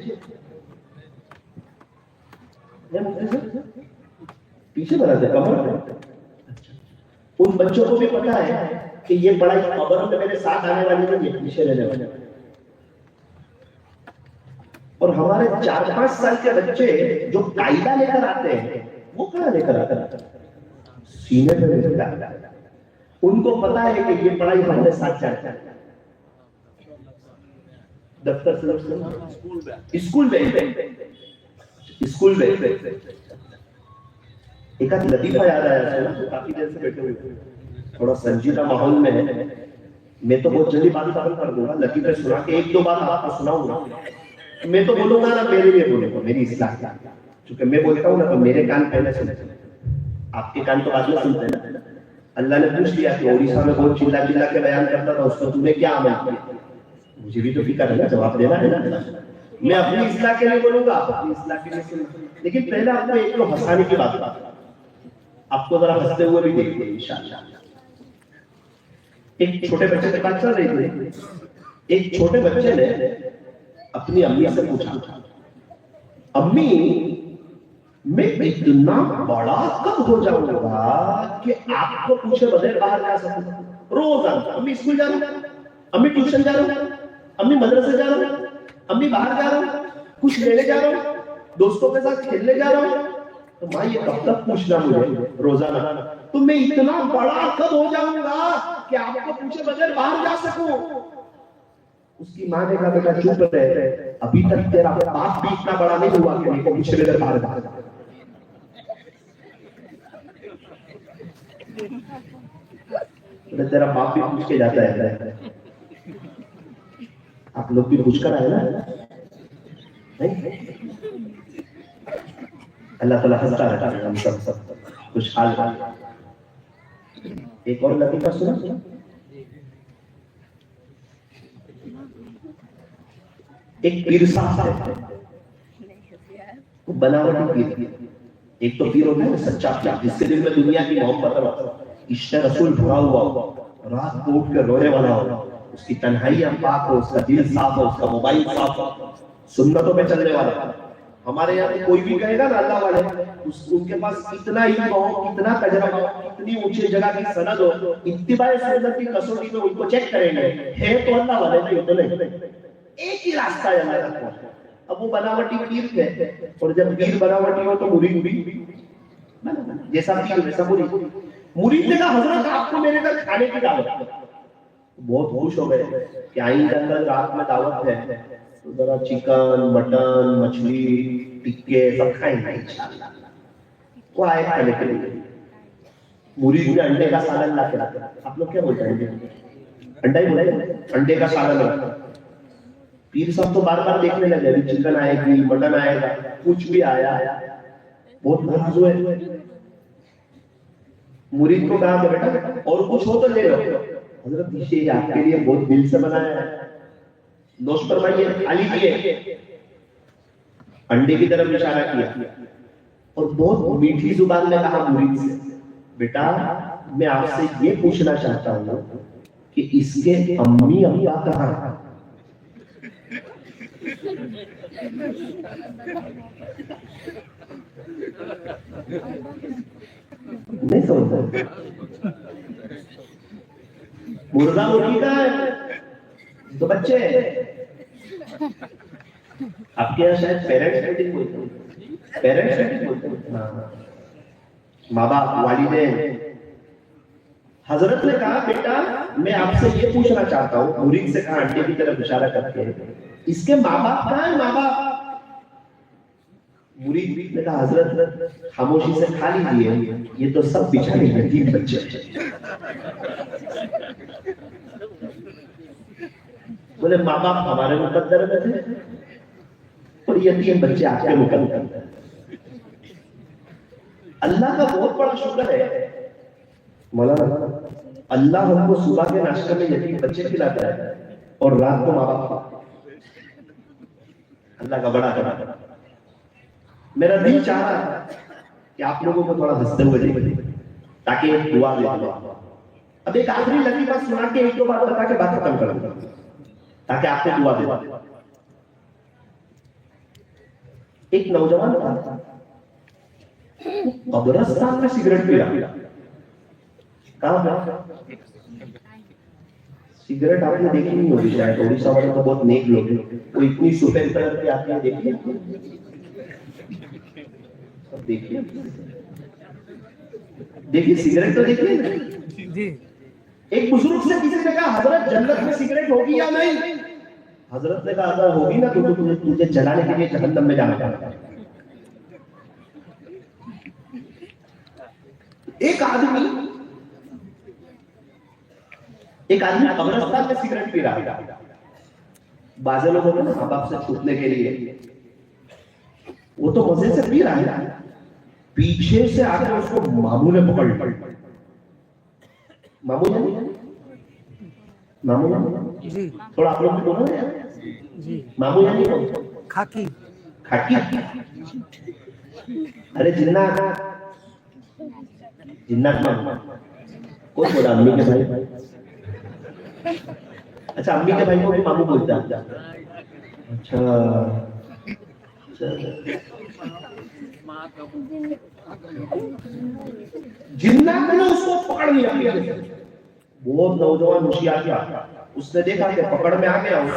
پیچھے بڑھاتے ہیں کمر میں۔ ان بچوں کو بھی پتا ہے کہ یہ پڑھائی قبر میں میرے ساتھ آنے والی نہیں ہے، پیچھے رہنے والی۔ اور ہمارے 4-5 سال کے بچے جو قاعدہ لے کر آتے ہیں، وہ کہاں لے کر آتے ہیں؟ سینے پہ لے کر آتے ہیں۔ ان کو پتا ہے کہ یہ پڑھائی ہمارے ساتھ چلتا ہے، دفتر سے اسکول میں ایک آدھ لطیفہ یاد آیا، کافی دیر سے بیٹھے ہوئے، تھوڑا سنجیدہ ماحول میں ہے، میں تو بہت جلدی بات ختم کر دوں گا، لطیفے سنا کے 1-2 بات آپ کو سناؤں گا، میں تو بولوں گا نا میرے لیے بولے گا، میری اصلاح کا، چونکہ میں بولتا ہوں نا تو میرے کان پہلے سنتے ہیں، آپ کے کان تو بعد میں سنتے ہیں نا۔ اللہ نے پوچھ لیا کہ اڑیسہ میں بہت چلا چلا کے بیان کرتا تھا، اس کو تم نے کیا عمل کیا؟ مجھے بھی تو فکر ہے نا، جواب دینا ہے نا، میں اپنی اصلاح کے لیے بولوں گا، اپنی اصلاح کے لیے سنوں، لیکن پہلے آپ کو ایک تو ہنسانے کی بات، آپ کو ذرا ہنستے ہوئے بھی دیکھتے ہیں انشاءاللہ۔ ایک چھوٹے بچے کی بات چل رہی تھی. ایک چھوٹے بچے نے اپنی امی سے پوچھا, امی میں اتنا بڑا کب ہو جاؤں گا کہ آپ کو پوچھے بغیر باہر جا سکوں؟ روزانہ امی اسکول جا رہا ہوں, امی ٹیوشن جا رہا ہوں, امی مدرسے جا رہا ہوں, امی باہر جا رہا ہوں, کچھ لینے جا رہا ہوں, دوستوں کے ساتھ کھیلنے جا رہا ہوں. تو ماں یہ کب تک پوچھنا مجھے روزانہ, تو میں اتنا بڑا کب ہو جاؤں گا کہ آپ کو پوچھے بغیر باہر جا سکوں؟ اس کی ماں نے کہا بیٹا چپ رہے, ابھی تک تیرا باپ بھی اتنا بڑا نہیں ہوا کہ میرے کو پوچھے بغیر باہر جا. تیرا باپ بھی پوچھ کے جاتا ہے, آپ لوگ بھی پوچھ کر آئے نا. اللہ تعالیٰ ہنستا رہتا ہے, ہم سب خوشحال. ایک اور لطیفہ سنا. ایک پیر صاحب ہے, بناوٹی پیر. ایک تو پیر ہوتا ہے سچا پیر, جس کے دل میں دنیا کی محبت اور عشق رسول بھرا ہوا ہو, رات کو اٹھ کر رونے والا ہو, اس کی تنہائیاں پاک ہو, اس کا دل صاف ہو, اس کا موبائل صاف ہو, سنتوں پہ چلنے والا. ہمارے یہاں کوئی بھی کہے گا نا اللہ والے, ان کے پاس اتنا علم ہو, اتنا تجربہ ہو, اتنی اونچی جگہ کی سند ہو, اتباع سنت کی کسوٹی میں ان کو چیک کریں گے, ہے تو اللہ والے, نہیں تو نہیں. ایک ہی راستہ ہے اللہ کا. اب وہ بناوٹی پیر تھے, اور جب پیر بناوٹی ہو تو مرید بھی جیسا پیر ویسا مرید. مرید نے کہا حضرت آپ کو میرے گھر کھانے کی دعوت. بہت خوش ہو گئے کہ آئندہ کل رات میں دعوت ہے, تو ذرا چکن, مٹن, مچھلی, ٹکے سب کھائیں گے انشاءاللہ. وہ آئے کھانے کے لیے. مرید نے انڈے کا سالن لا کے رکھا. آپ لوگ کیا بولتے ہیں, انڈا ہی بولتے ہیں, انڈے کا سالن رکھا. پیر صاحب تو بار بار دیکھنے لگے, ابھی چکن آئے گی, مٹن آئے گا, کچھ بھی آیا. بہت ناراض ہوئے. مرید کو کہا کہ بیٹا اور کچھ ہو تو لے لو. حضرت یہ آپ کے لیے بہت دل سے بنایا ہے, نوش فرمائیے, کھا لیجیے. انڈے کی طرف اشارہ کیا اور بہت میٹھی زبان میں کہا مرید سے, بیٹا میں آپ سے یہ پوچھنا چاہتا ہوں کہ اس کے امی ابا کہاں ہیں؟ نہیں سمجھتا. مرغا مرغی کا ہے تو بچے, آپ کے یہاں شاید پیرنٹس میٹنگ بولتے ہیں, پیرنٹس میٹنگ بولتے ہیں, ماں باپ, والدین. حضرت نے کہا بیٹا میں آپ سے یہ پوچھنا چاہتا ہوں, مرید سے کہا انڈے کی طرف اشارہ کر کے, اس کے ماں باپ کہاں ہیں, ماں باپ؟ مرید نے کہا حضرت خاموشی سے کھا لیجیے, یہ تو سب بیچارے یتیم بچے ہیں. بولے ماں باپ ہمارے مقدر میں تھے اور یتیم بچے آپ کے مقدر میں. اللہ کا بہت بڑا شکر ہے مولانا, اللہ ہم کو صبح کے ناشتہ میں یتیم بچے کھلاتا ہے اور رات کو ماں باپ. اللہ کا بڑا کرا. میرا دل چاہ رہا ہے کہ آپ لوگوں کو تھوڑا ہنستے ہوئے دیکھیں تاکہ ایک دعا دے دیں. اب ایک آخری لطیفہ سنا کے ایک دو بات بتا کے بات ختم کر دوں تاکہ آپ کو دعا دے دیں. ایک نوجوان تھا, قبرستان میں سگریٹ پی رہا. کہاں پہ سگریٹ آپ نے دیکھی نہیں ہوگی شاید, اڑیسہ والے تو بہت نیک لوگ ہیں, وہ اتنی سفید کلر کی آتی ہے, دیکھیے دیکھیے دیکھیے سگریٹ تو دیکھیے. ایک بزرگ سے کسی نے کہا حضرت جنت میں سگریٹ ہوگی یا نہیں؟ حضرت نے کہا اگر ہوگی نا تو تجھے جلانے کے لیے جہنم میں جانا پڑے گا. ایک آدمی قبرستان میں سگریٹ پی رہا. بعض لوگ ہوتے ہیں نا ماں باپ سے چھوٹنے کے لیے, وہ تو مزے سے پی رہا ہے, پیچھے سے آ کے اس کو ماموں نے پکڑ لیا. ماموں جی تھوڑا آپ لوگ بھی بولو جی. ماموں یعنی کھاکی. کھاکی, ارے جنات ماموں. کون بولا امی کے بھائی؟ اچھا امی کے بھائی کو بھی ماموں بولتا ہے. اچھا جنات نے اس کو پکڑ لیا. وہ نوجوان ہوشیار تھا, اس نے دیکھا کہ پکڑ میں آ گیا ہوں,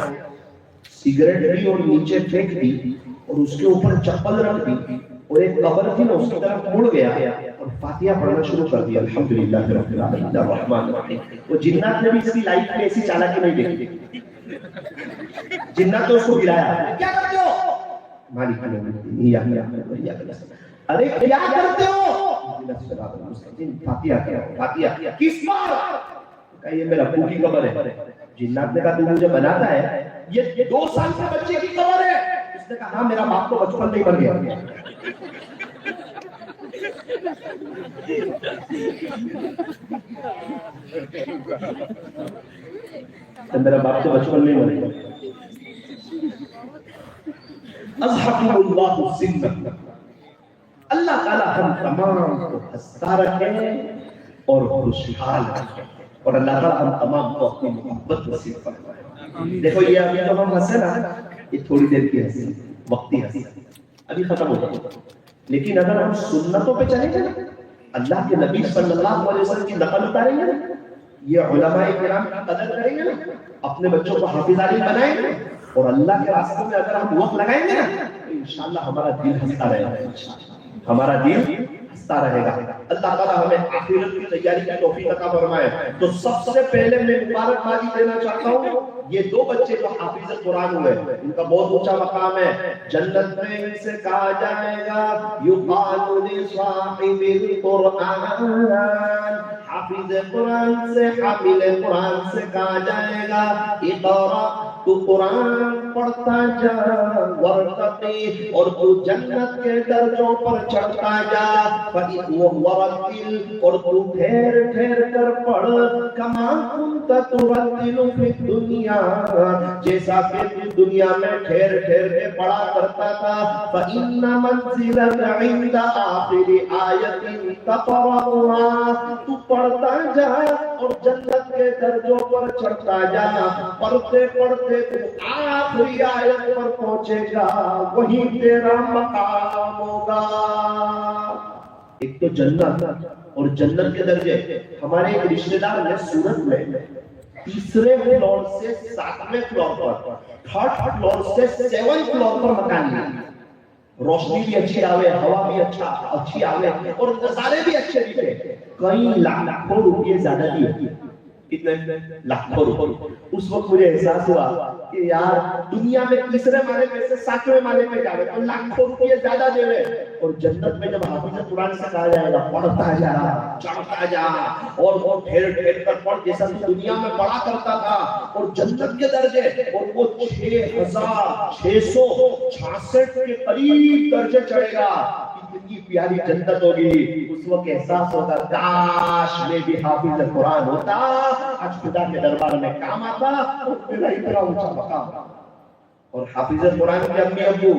سگریٹ لی اور نیچے پھینک دی اور اس کے اوپر چپل رکھ دی اور ایک قبر تھی نا اس کی طرف مڑ گیا اور فاتحہ پڑھنا شروع کر دیا. الحمدللہ رب العالمین الرحمن الرحیم. وہ جنات نے بھی اس کی لائف میں ایسی چالاکی نہیں دیکھی. جنات نے اس کو گرایا, کیا کرتے ہو؟ مالک ارے کیا کرتے ہو؟ فاتحہ کیا, فاتحہ کس پر؟ کہا یہ میرا ابو کی قبر ہے. جنات نے کہا تو مجھے بناتا ہے, یہ 2 سال کے بچے کی قبر ہے. اس نے کہا ہاں میرا باپ تو بچپن نہیں مر گیا. میرا باپ تو بچپن نہیں مر گیا. اذهب اللہ الذلة. اللہ تعالی ہم تمام کو ہنستا رکھے اور خوشحال رکھے, اور اللہ تعالی ہم تمام کو اپنی محبت نصیب فرمائے. دیکھو یہ ابھی جو ہم ہنسے نا, یہ تھوڑی دیر کی ہنسی, وقتی ہنسی, ابھی ختم ہو جائے. لیکن اگر ہم سنتوں پہ چلیں گے نا, اللہ کے نبی صلی اللہ علیہ وسلم کی نقل اتاریں گے نا, یہ علماء کرام کی قدر کریں گے نا, اپنے بچوں کو حافظ عالم بنائیں گے, اور اللہ کے راستے میں اگر ہم وقت لگائیں گے نا, تو انشاءاللہ ہمارا دل ہنستا رہے گا, ہمارا دل ہنستا رہے گا. اللہ تعالیٰ ہمیں آخرت کی تیاری کی توفیق عطا فرمائے. تو سب سے پہلے میں مبارکبادی دینا چاہتا ہوں, یہ 2 بچے جو حافظ قرآن ہوئے, ان کا بہت اونچا مقام ہے. جنت میں ان سے کہا جائے گا یقال لصاحب القرآن, حافظ قرآن سے, حامل قرآن سے کہا جائے گا اقرا, تو قرآن پڑھتا جا, ورتقی, اور تو جنت کے درجوں پر چڑھتا جا, ورتل, اور تو ٹھہر ٹھہر کر پڑھ, کما کنت ترتل فی الدنیا, جیسا کہ تو دنیا میں ٹھہر ٹھہر کے پڑھا کرتا تھا. فإن منزلك عند آخر آیت تقرأها, تو پڑھتا جا اور جنت کے درجوں پر چڑھتا جا, پڑھتے پڑھتے تو آخری آیت پر پہنچے گا, وہیں تیرا مقام ہوگا. ایک تو جنت اور جنت کے درجے. ہمارے ایک رشتہ دار نے سورت میں 3رے فلور سے 7ویں فلور پر, 3rd فلور سے 7ویں فلور پر مکان لیا. روشنی بھی اچھی آوے, ہوا بھی اچھی آوے, اور نظارے بھی اچھے دکھے. کئی لاکھوں روپے زیادہ دیے. کتنے؟ لاکھوں روپے. اس وقت مجھے احساس ہوا کہ یار دنیا میں 3رے مالے میں سے 7ویں مالے میں جاوے تو لاکھوں روپے زیادہ دے رہے, اور جنت میں جب حافظ قرآن سے کہا جائے گا پڑھتا جا, چڑھتا جا, اور ٹھہر ٹھہر کر پڑھ جیسا تو دنیا میں پڑھا کرتا تھا, اور جنت کے درجے, اور وہ 6666 کے قریب درجے چڑھے گا. کتنی پیاری جنت ہوگی. اس وقت احساس ہوتا کاش میں بھی حافظ قرآن ہوتا, آج خدا کے دربار میں کام آتا, اور میرا اتنا اونچا مقام. اور حافظ قرآن کے امی ابو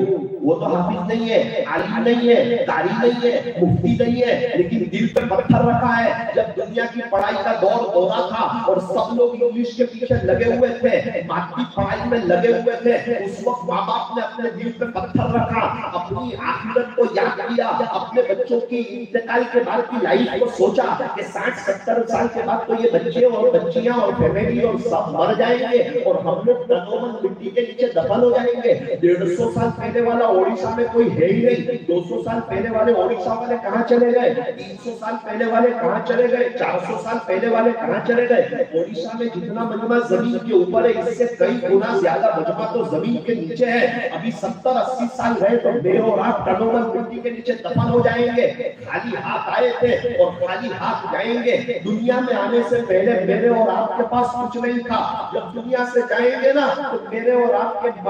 وہ تو حافظ نہیں ہے, عالم نہیں ہے, قاری نہیں ہے, مفتی نہیں ہے, لیکن دل پہ پتھر رکھا ہے. جب دنیا کی پڑھائی کا دورہ تھا اور سب لوگ انگلش کے پیچھے لگے ہوئے تھے, مادی پڑھائی میں لگے ہوئے تھے, اس وقت ماں باپ نے اپنے دل پہ پتھر رکھا, اپنی آخرت کو یاد کیا, اپنے بچوں کی انتقال کے بعد کی لائف کو سوچا کہ 60-70 سال کے بعد تو یہ بچے اور بچیاں اور فیملی اور سب مر جائیں گے, اور ہم لوگ تنومن مٹی کے نیچے دفن ہو جائیں گے. 150 سال پہلے والا اوڑیسہ میں کوئی ہے ہی نہیں. 200 سال پہلے والے اوڑیسہ والے کہاں چلے گئے؟ 300 سال پہلے والے کہاں چلے گئے؟ 400 سال پہلے والے کہاں چلے گئے؟ اوڑیسہ میں جتنا مجمع زمین کے اوپر ہے, اس سے کئی گنا زیادہ مجمع تو زمین کے نیچے ہے. ابھی 70-80 سال رہے تو میں اور آپ تنومن مٹی کے نیچے دفن ہو جائیں گے. خالی ہاتھ آئے تھے اور خالی ہاتھ جائیں گے. دنیا میں آنے سے پہلے میرے اور آپ کے پاس کچھ نہیں تھا. جب دنیا سے جائیں گے نا تو میرے اور آپ کے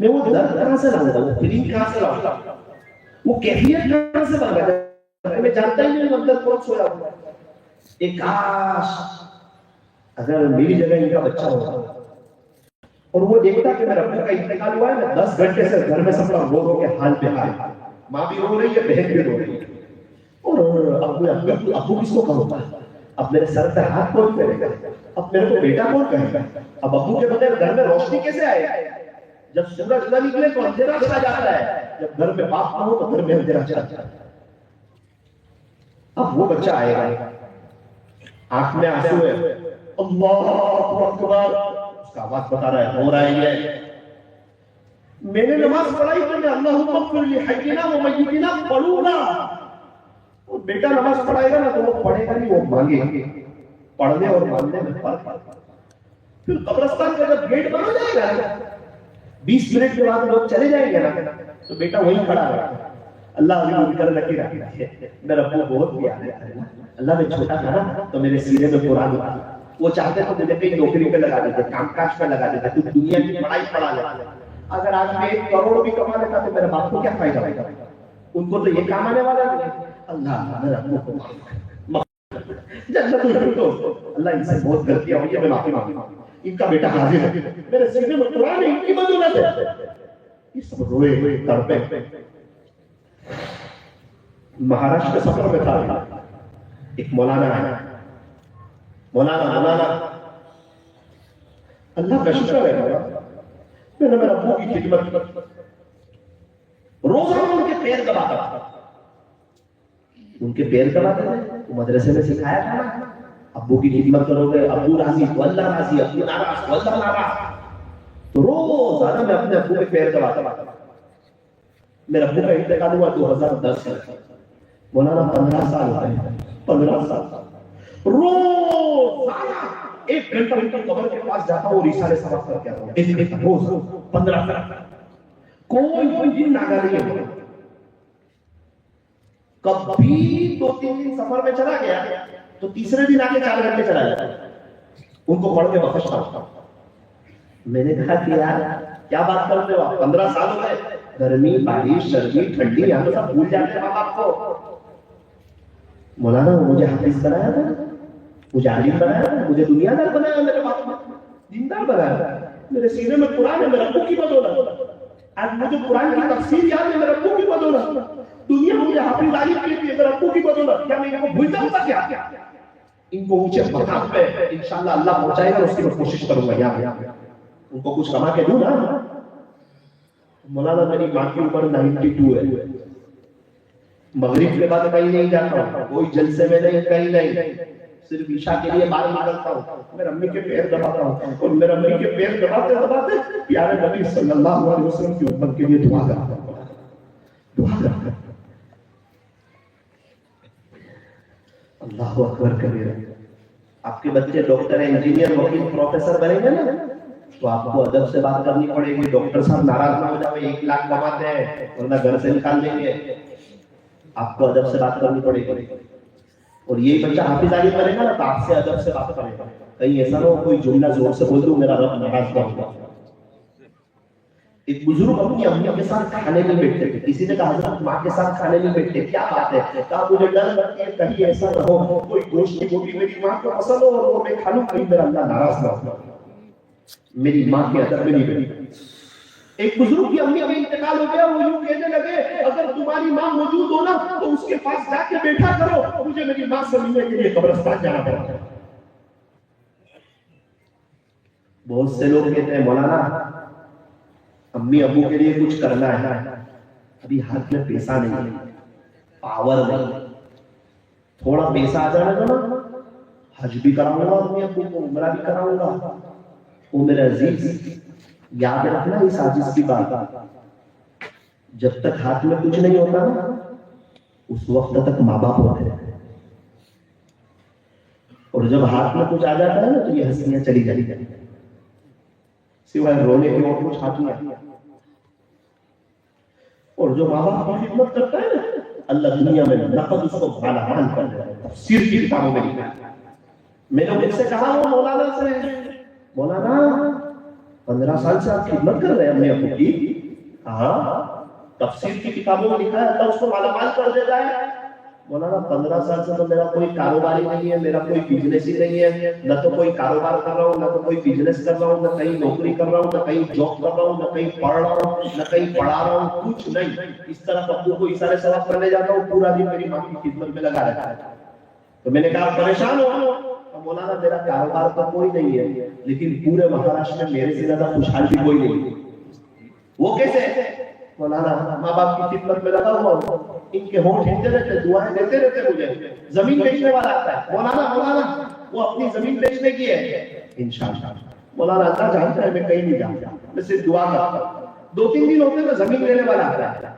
میں وہ درد کہاں سے لاؤں گا، وہ فیلنگ کہاں سے لاؤں گا، وہ کیفیت کہاں سے بن گا؟ میں جانتا ہی نہیں اندر کون سویا ہوا. ایک کاش اگر میری جگہ ان کا بچہ ہوگا اور وہ دیکھتا کہ میرے ابو کا انتقال ہوا ہے، میں 10 گھنٹے سے گھر میں سب کا رو رو کے حال پہ حال، ماں بھی رو رہی ہے، بہن بھی رو رہی ہے، اور ابو کس کو کہوں گا؟ اب میرے سر پہ ہاتھ کون کرے گا؟ اب میرے کو بیٹا کون کہے گا؟ اب ابو کے بغیر گھر میں روشنی کیسے آئے گا؟ جب سورج نہ نکلے تو اندھیرا چھا جاتا ہے، جب گھر میں باپ نہ ہو تو گھر میں اندھیرا چھا جاتا ہے. اب وہ بچہ آئے گا، آنکھ میں آنسو ہے، اللہ اکبر، اس کا آواز بتا رہا ہے، ہو رہا ہے یہ. میں نے نماز پڑھائی تو میں اللہم اغفر لحینا و میتنا پڑھوں گا. وہ بیٹا نماز پڑھائے گا نا تو وہ پڑھے گا نہیں، وہ مانگے گا. پڑھنے اور مانگنے میں فرق ہے. پھر قبرستان کا جب گیٹ بنا جائے گا، 20 منٹ کے بعد لوگ چلے جائیں گے نا، تو بیٹا وہیں کھڑا رہا، اللہ ابھی اٹھ کر لکی رکھا ہے، میرا ابو بہت پیارا ہے، اللہ میں چھوٹا تھا نا تو میرے سینے میں قرآن تھا، وہ چاہتے تو مجھے کہیں نوکری پہ لگا دیتے، کام کاج پہ لگا دیتے، تو دنیا کی پڑھائی پڑھا لیتے. اگر آج میں 1 کروڑ بھی کما لیتا تو میرے باپ کو کیا فائدہ ہوگا؟ ان کو تو یہ کام آنے والا نہیں. اللہ میرے ابو کو جنت میں تو اللہ ان سے بہت غلطیاں ہوئی ہیں، میں معافی مانگتا ہوں. ان کا بیٹا حاضر ہے، میرے سینے میں قرآن ہے، ان کی بدولت ہے. یہ سب روئے ہوئے تڑپے. مہاراشٹر سفر میں تھا، ایک مولانا ہے، مولانا اللہ کا شکر ہے، میں نے میرے ابو کی خدمت روزانہ ان کے پیر دباتا تھا، ان کے پیر دباتے تھے. مدرسے میں سکھایا تھا نا، ابو کی خدمت کرو گے، ابو راضی تو اللہ راضی، ابو ناراض تو اللہ ناراض. تو روزانہ میں اپنے ابو کے پیر دباتا تھا. میرے ابو کا انتقال ہوا 2010 میں، مولانا 15 سال ہوئے، 15 سال روزانہ 1 گھنٹہ ان کی قبر کے پاس جاتا ہوں، رسالے سبق کر کے آتا ہوں. 1 گھنٹہ روز 15 سال. کوئی دن ناگا نہیں ہے. کبھی 2-3 دن سفر میں چلا گیا تو تیسرے دن آ کے 4 گھنٹے چلا جاتا. ان کو پڑھ کے بخشتا ہوں. میں نے کہا کہ یار کیا بات کرتے ہو آپ، 15 سال ہو گئے، گرمی بارش سردی ٹھنڈی یہاں سب بھول جاتے ہیں آپ کو. مولانا مجھے حافظ بنایا تھا، مجھے عالم بنایا تھا، مجھے دنیا دار بنایا، میرے باپ نے دیندار بنایا. میرے سینے میں قرآن ہے، میرے ابو کی بدولت. آج مجھے قرآن کی تفسیر یاد ہے، میرے ابو کی بدولت. دنیا مجھے حافظ عالم کہتی ہے، میرے ابو کی بدولت. کیا میں ان کو بھول جاؤں گا کیا؟ ان کو اونچے مقام پہ انشاءاللہ اللہ پہنچائے گا، اس کی میں کوشش کروں گا یہاں ان کو کچھ کما کے دوں نا. مولانا میری ماں کی عمر 92 ہے. مغرب کے بعد کہیں نہیں جاتا ہوں، کوئی جلسے میں نہیں، کہیں نہیں، صرف عشاء کے لیے باہر نکلتا ہوں. میرے امی کے پیر دباتا ہوں، اور میرے امی کے پیر دباتے دباتے پیارے نبی صلی اللہ علیہ وسلم کی امت کے لیے دعا کرتا ہوں. دعا کرتا ہوں. اللہ اکبر کبیرہ. آپ کے بچے ڈاکٹر انجینئر وکیل پروفیسر بنیں گے نا تو آپ کو ادب سے بات کرنی پڑے گی. ڈاکٹر صاحب ناراض نہ ہو جائے، 1 لاکھ کماتے ہیں ورنہ گھر سے نکال دیں گے. آپ کو ادب سے بات کرنی پڑے گی. اور یہی بچہ حافظ عالم بنے گا نا تو آپ سے ادب سے بات کرے گا. کہیں ایسا نہ ہو کوئی جملہ زور سے بول دوں میرا رب ناراض نہ ہوگا. ایک بزرگ اپنی امی کے ساتھ کھانے نہیں بیٹھتے تھے. کسی نے کہا حضرت ماں کے ساتھ کھانے نہیں بیٹھتے، کیا بات ہے؟ کہا مجھے ڈر لگتی ہے کہیں ایسا نہ ہو کوئی گوشت کی بوٹی میری ماں کو پسند ہو اور وہ میں کھا لوں، کہیں میرا اللہ ناراض نہ ہو. میری ماں کے ادب میں نہیں بیٹھی. ایک بزرگ کی امی ابھی انتقال ہو گیا، وہ یوں کہنے لگے اگر تمہاری ماں موجود ہو نا تو اس کے پاس جا کے بیٹھا کرو، مجھے میری ماں سے ملنے کے لیے قبرستان جانا پڑا. بہت سے لوگ کہتے ہیں مولانا امی ابو کے لیے کچھ کرنا ہے، ابھی ہاتھ میں پیسہ نہیں، پاور نہیں. تھوڑا پیسہ آ جانا نا، حج بھی کراؤں گا امی ابو کو، عمرہ بھی کراؤں گا. وہ میرے عزیز یاد رکھنا اس عاجز کی بات، جب تک ہاتھ میں کچھ نہیں ہوتا نا اس وقت تک ماں باپ ہوتے ہیں، اور جب ہاتھ میں کچھ آ جاتا ہے نا تو یہ ہنسیاں چلی جاتی ہیں، سوائے رونے کے اور کچھ ہاتھ نہیں آتی. اور جو ماں باپ کی خدمت کرتا ہے نا اللہ دنیا میں نقد اس کو بھالا مان کر دیتا ہے. تفسیر کی کتابوں میں لکھا ہے. میں نے ان سے کہا وہ مولانا سے، مولانا 15 سال سے آپ خدمت کر رہے ہیں اپنے ابو کی؟ ہاں، تفسیر کی کتابوں میں لکھا ہے اللہ اس کو مالا مال کر دیتا ہے۔ مولانا 15 سال سے تو میرا کوئی کاروبار ہی نہیں ہے، میرا کوئی بزنس ہی نہیں ہے، نہ تو کوئی کاروبار کر رہا ہوں، نہ تو کوئی بزنس کر رہا ہوں، نہ کہیں نوکری کر رہا ہوں، نہ کہیں جاب کر رہا ہوں، نہ کہیں پڑھ رہا ہوں، نہ کہیں پڑھا رہا ہوں، کچھ نہیں۔ اس طرح ابو کو اشارے ثواب کرنے جاتا ہوں، پورا دن میری ماں کی خدمت میں لگا رہتا ہے۔ تو میں نے کہا پریشان ہو؟ مولانا میرا کاروبار تو کوئی نہیں ہے، لیکن پورے مہاراشٹر میں میرے سے زیادہ خوشحال بھی کوئی نہیں ہے۔ وہ کیسے؟ مولانا ماں باپ کی خدمت میں لگا ہوا ہوں، ان کے ہونٹ ہلتے رہتے، دعائیں دیتے رہتے مجھے۔ زمین بیچنے والا آتا ہے، مولانا وہ اپنی زمین بیچنے کی ہے انشاءاللہ۔ مولانا اللہ جانتا ہے میں کہیں نہیں جاتا، میں صرف دعا کرتا ہوں۔ 2-3 دن ہوتے میں زمین لینے والا آتا ہے،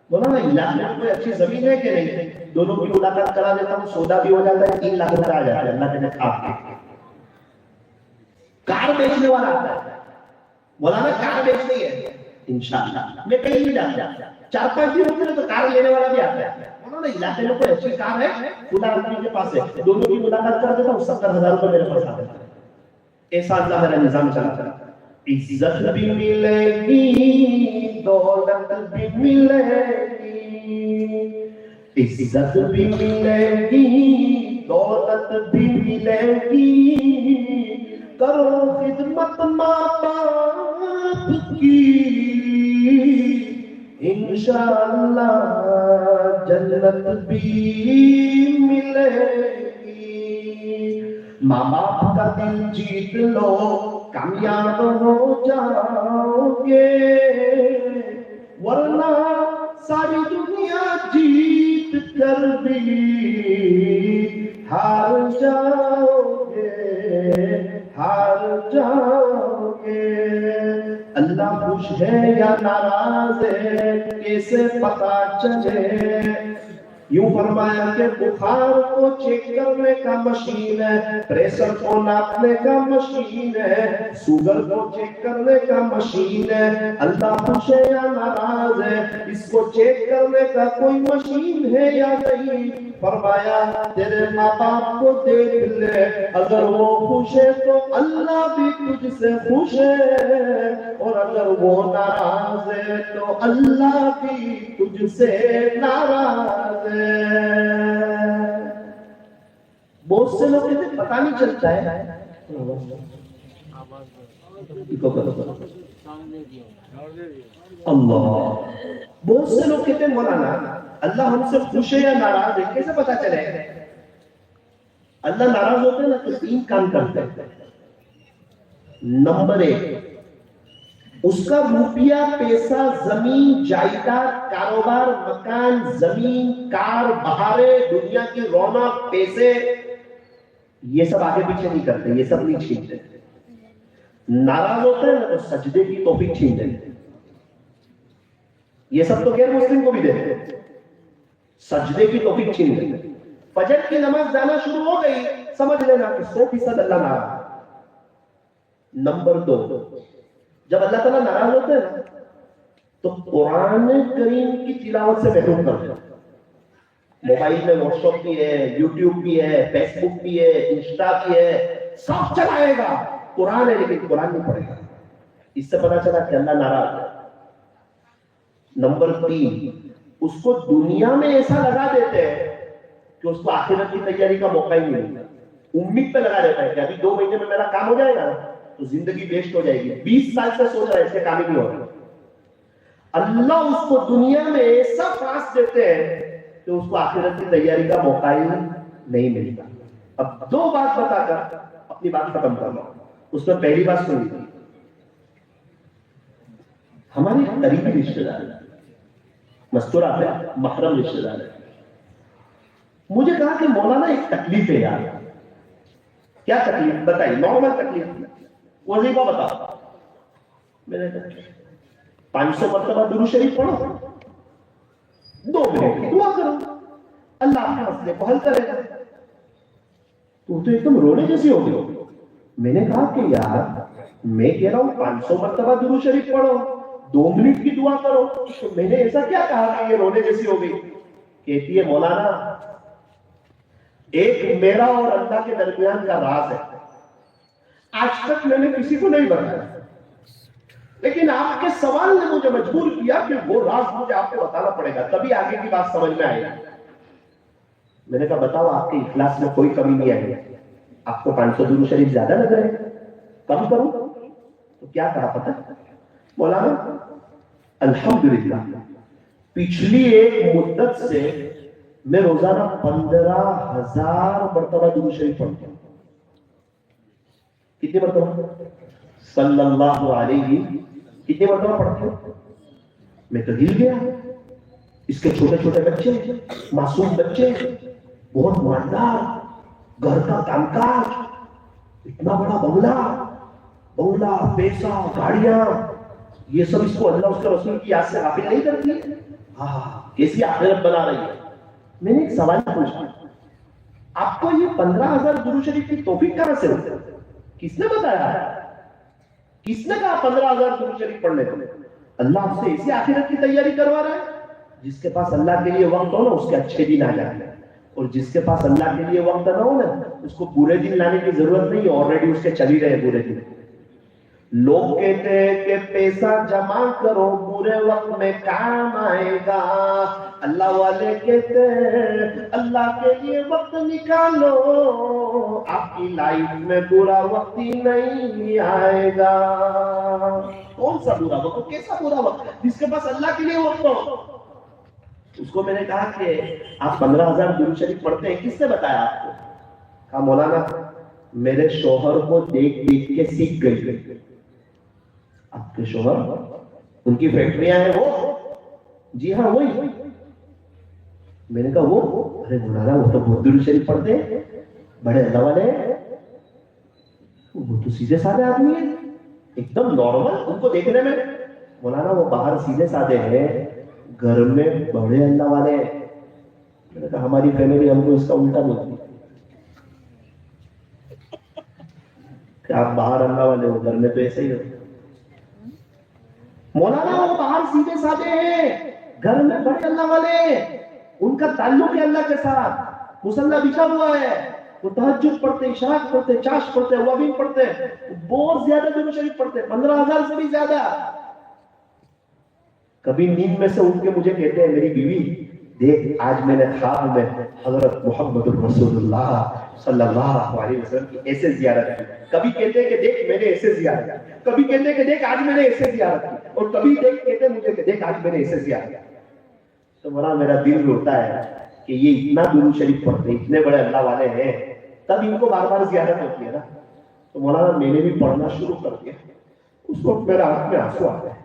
مولانا علاقے میں کوئی اچھی زمین ہے کہ نہیں؟ دونوں کی ملاقات کرا دیتا ہوں، سودا بھی ہو جاتا ہے، 3 لاکھ روپے آ جاتا ہے، اللہ کے لیے آپ کے۔ کار بیچنے والا آتا ہے، مولانا کار بیچنی ہے انشاءاللہ، میں کہیں نہیں جاتا۔ 4-5 دن ہوتے ہیں تو کار لینے والا بھی آتا ہے، مولانا علاقے میں کوئی اچھی کار ہے فلاں آدمی کے پاس ہے، دونوں کی ملاقات کر دیتا ہوں، 70,000 روپے میرے پاس آ جاتا ہے۔ ایسا اللہ میرا نظام چلاتا ہے۔ عزت بھی ملے گی، دولت بھی ملے گی، عزت بھی ملے گی، دولت بھی ملے گی، کرو خدمت ماں باپ کی، انشاءاللہ جنت بھی ملے گی۔ ماں باپ کا دل جیت لو، کامیاب ہو جاؤ گے، ورنہ ساری دنیا جیت کر بھی ہار جاؤ گے، ہار جاؤ گے۔ اللہ خوش ہے یا ناراض ہے کیسے پتا چلے؟ یوں فرمایا کہ بخار کو چیک کرنے کا مشین ہے، پریشر کو ناپنے کا مشین ہے، شوگر کو چیک کرنے کا مشین ہے۔ اللہ خوش ہے یا ناراض ہے اس کو چیک کرنے کا کوئی مشین ہے یا نہیں؟ فرمایا تیرے ماں باپ کو دیکھ لے، اگر وہ خوش ہے تو اللہ بھی تجھ سے خوش ہے، اور اگر وہ ناراض ہے تو اللہ بھی تجھ سے ناراض ہے۔ بہت سے لوگ کہتے پتہ نہیں چلتا ہے، اللہ، بہت سے لوگ کہتے ہیں مولانا اللہ ہم سے خوش ہے یا ناراض ہے کیسے پتا چلے؟ اللہ ناراض ہوتے ہیں نا تو 3 کام کرتے ہیں۔ نمبر 1، اس کا روپیہ پیسہ، زمین جائیداد، کاروبار، مکان، زمین، کار، بہارے، دنیا کی رونق، پیسے، یہ سب آگے پیچھے نہیں کرتے، یہ سب نہیں چھینتے۔ ناراض ہوتے ہیں نا تو سجدے کی توفیق چھین دیتے، یہ سب تو غیر مسلم کو بھی دیتے، سجدے کی توفیق چھین دیتے۔ فجر کی نماز جانا شروع ہو گئی، سمجھ لینا کہ 100% اللہ ناراض۔ نمبر 2، جب اللہ تعالیٰ ناراض ہوتے ہیں نا تو قرآن کریم کی تلاوت سے محروم کرتے ہیں۔ موبائل میں واٹس ایپ بھی ہے، یوٹیوب بھی ہے، فیس بک بھی ہے، انسٹا بھی ہے، سب چلائے گا، قرآن ہے لیکن قرآن نہیں پڑھے گا، اس سے پتا چلا کہ اللہ ناراض ہے۔ نمبر 3، اس کو دنیا میں ایسا لگا دیتے ہیں کہ اس کو آخرت کی تیاری کا موقع ہی نہیں ملتا، امید پہ لگا دیتا ہے کہ ابھی 2 مہینے میں میرا کام ہو جائے گا تو زندگی بیسٹ ہو جائے گی، 20 سال سے سوچ رہا ہے اس کے کام ہی نہیں ہو رہا۔ اللہ اس کو دنیا میں ایسا پاس دیتے ہیں کہ اس کو آخرت کی تیاری کا موقع ہی نہیں ملتا۔ اب 2 بات بتا کر اپنی بات ختم کرنا، اس میں پہلی بات سنی تھی، ہماری قریبی رشتے دار مستورات ہے، محرم رشتے دار ہے، مجھے کہا کہ مولانا ایک تکلیف ہے یار۔ کیا تکلیف بتائیے؟ نارمل تکلیف، وظیفہ بتا۔ میں نے کہا 500 مرتبہ درود شریف پڑھو، 2 منٹ کی دعا کرو، اللہ آپ کے مسئلے کو حل کرے گا۔ تو ایک دم رونے جیسی ہو گئی۔ میں نے کہا کہ یار میں کہہ رہا ہوں 500 مرتبہ درود شریف پڑھو، 2 منٹ کی دعا کرو، تو میں نے ایسا کیا کہا کہ یہ رونے جیسی ہو گئی؟ کہتی ہے مولانا ایک میرا اور اللہ کے درمیان کا راز ہے، آج تک میں نے کسی کو نہیں بتایا، لیکن آپ کے سوال نے مجھے مجبور کیا کہ وہ راز مجھے آپ کو بتانا پڑے گا، تبھی آگے کی بات سمجھ میں آئے گی۔ میں نے کہا بتاؤ آپ کے اخلاص میں کوئی کمی نہیں آئی، آپ کو 500 درود شریف زیادہ لگ رہے ہیں، کم کروں؟ تو کیا کہا پتہ مولانا، الحمدللہ پچھلی ایک مدت سے میں روزانہ 15,000 مرتبہ درود شریف پڑھتا ہوں۔ کتنی مرتبہ؟ صلی اللہ علیہ، کتنی مرتبہ پڑھتے ہو؟ میں تو ہل گیا۔ اس کے چھوٹے چھوٹے بچے، معصوم بچے، بہت مالدار، گھر کا کام کاج، اتنا بڑا بنگلہ، پیسہ، گاڑیاں، یہ سب اس کو اللہ اس کے رسول کی یاد سے غافل نہیں کرتی؟ کیسی آخرت بنا رہی ہے۔ میں نے ایک سوال پوچھا، آپ کو یہ 15,000 درود شریف کی توفیق کہاں سے ہوتی ہے؟ کس نے بتایا ہے؟ کس نے کہا 15,000 درود شریف پڑھنے کو؟ اللہ آپ سے اسی آخرت کی تیاری کروا رہا ہے۔ جس کے پاس اللہ کے لیے وقت ہو نا، اس کے اچھے دن آ جائیں گے، اور جس کے پاس اللہ کے لیے وقت نہ ہو نا، اس کو برے دن لانے کی ضرورت نہیں ہے، آلریڈی اس کے چل ہی رہے برے دن۔ لوگ کہتے ہیں کہ پیسہ جمع کرو برے وقت میں کام آئے گا، اللہ والے کہتے ہیں اللہ کے لیے وقت نکالو، آپ کی لائف میں برا وقت ہی نہیں آئے گا۔ کون سا برا وقت؟ کیسا برا وقت؟ جس کے پاس اللہ کے لیے وقت ہو۔ اس کو میں نے کہا کہ آپ 15,000 درود شریف پڑھتے ہیں، کس نے بتایا آپ کو؟ کہا مولانا میرے شوہر کو دیکھ دیکھ کے سیکھ گئی۔ آپ کے شوہر، ان کی فیکٹریاں ہیں وہ؟ جی ہاں وہی۔ میں نے کہا وہ؟ ارے مولانا وہ تو بہت درود شریف پڑھتے ہیں، بڑے اللہ والے ہیں، وہ تو سیدھے سادے آدمی ہیں، ایک دم نارمل ان کو دیکھنے میں۔ مولانا وہ باہر سیدھے سادے ہیں، گھر میں بڑے اللہ والے ہیں۔ میں نے کہا ہماری فیملی ہم کو اس کا الٹا بولتی ہے کہ آپ باہر اللہ والے ہو، گھر میں تو ایسے ہی ہو۔ مولانا وہ باہر سیدھے سادے ہیں، گھر میں بڑے اللہ والے ہیں، ان کا تعلق ہے اللہ کے ساتھ، مصلی بچھا ہوا ہے، وہ تہجد پڑھتے، اشراق پڑھتے، چاش پڑھتے، اوابین پڑھتے، بہت زیادہ درود شریف پڑھتے، 15,000 سے بھی زیادہ۔ کبھی نیند میں سے اٹھ کے مجھے کہتے ہیں میری بیوی، دیکھ آج میں نے خواب میں حضرت محمد رسول اللہ صلی اللہ علیہ وسلم کی ایسے زیارت کی۔ کبھی کہتے ہیں کہ دیکھ میں نے ایسے زیارت کی، کبھی کہتے ہیں کہ دیکھ آج میں نے ایسے زیارت کی، اور کبھی کہتے ہیں مجھے کہ دیکھ آج میں نے ایسے زیارت کی۔ تو میرا دل روتا ہے کہ یہ اتنا درود شریف پڑھتے، اتنے بڑے اللہ والے ہیں، تب ان کو بار بار زیارت ہوتی ہے نا۔ تو مولانا میں نے بھی پڑھنا شروع کر دیا۔ اس وقت میرے آنکھ میں آنسو آتے ہیں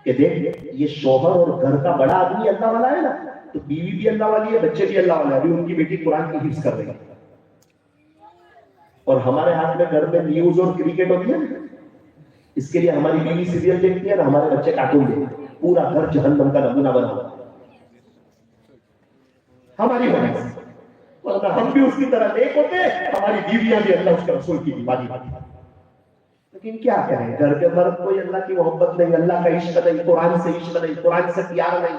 کہ دیکھ یہ شوہر اور گھر کا بڑا آدمی اللہ والا ہے نا، تو بیوی بھی اللہ والی ہے، بچے بھی اللہ والے ہیں۔ ابھی ان کی بیٹی قرآن کی حفظ کر رہی ہے، اور ہمارے ہاتھ میں گھر میں نیوز اور کرکٹ ہوتی ہے نا، اس کے لیے ہماری بیوی سیریل دیکھتی ہے اور ہمارے بچے کارٹون دیکھتے ہیں، پورا گھر جہنم کا نمونہ بنا ہوا ہے ہماری وجہ سے۔ ورنہ ہم بھی اس کی طرح نیک ہوتے، ہماری بیویاں بھی اللہ اس کے رسول کی دیوانی ہوتی۔ لیکن کیا کریں، گھر کے مرد کوئی اللہ کی محبت نہیں، اللہ کا عشق نہیں، قرآن سے عشق نہیں، قرآن سے پیار نہیں۔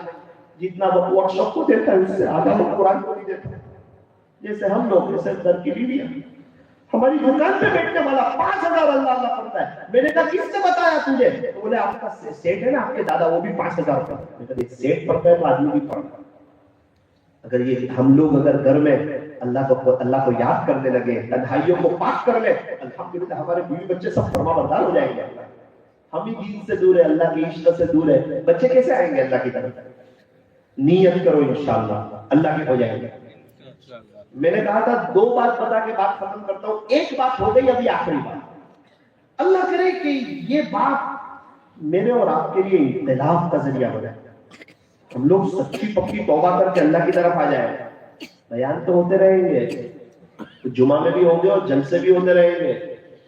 جتنا وقت ورک شاپ کو دیتا ہے اس سے آدھا وقت قرآن کو نہیں دیتا۔ جیسے ہم لوگ، جیسے گھر کی بیویاں، ہماری دکان پہ بیٹھنے والا 5,000 اللہ اللہ پڑھتا ہے۔ میں نے کہا کس نے بتایا تجھے؟ تو بولے آپ کا سیٹ ہے نا آپ کے دادا، وہ بھی 5,000 پڑھتا ہے۔ میں نے کہا سیٹ پڑھتا ہے تو آدمی بھی پڑھتا ہے۔ اگر یہ ہم لوگ اگر گھر میں اللہ کو یاد کرنے لگے، تنہائیوں کو پاک کر لیں، الحمدللہ ہمارے بیوی بچے سب فرما بردار ہو جائیں گے۔ ہم ہی دین سے دور ہے، اللہ کے عشق سے دور ہے، بچے کیسے آئیں گے اللہ کی طرف؟ نیت کرو انشاءاللہ اللہ کے ہو جائیں گے۔ میں نے کہا تھا 2 بات بتا کے بات ختم کرتا ہوں، ایک بات ہو گئی، ابھی آخری بات۔ اللہ کرے کہ یہ بات میرے اور آپ کے لیے انقلاب کا ذریعہ ہو جائے، ہم لوگ سچی پکی توبہ کر کے اللہ کی طرف آ جائیں۔ بیان تو ہوتے رہیں گے، جمعہ میں بھی ہوں گے اور جلسے بھی ہوتے رہیں گے،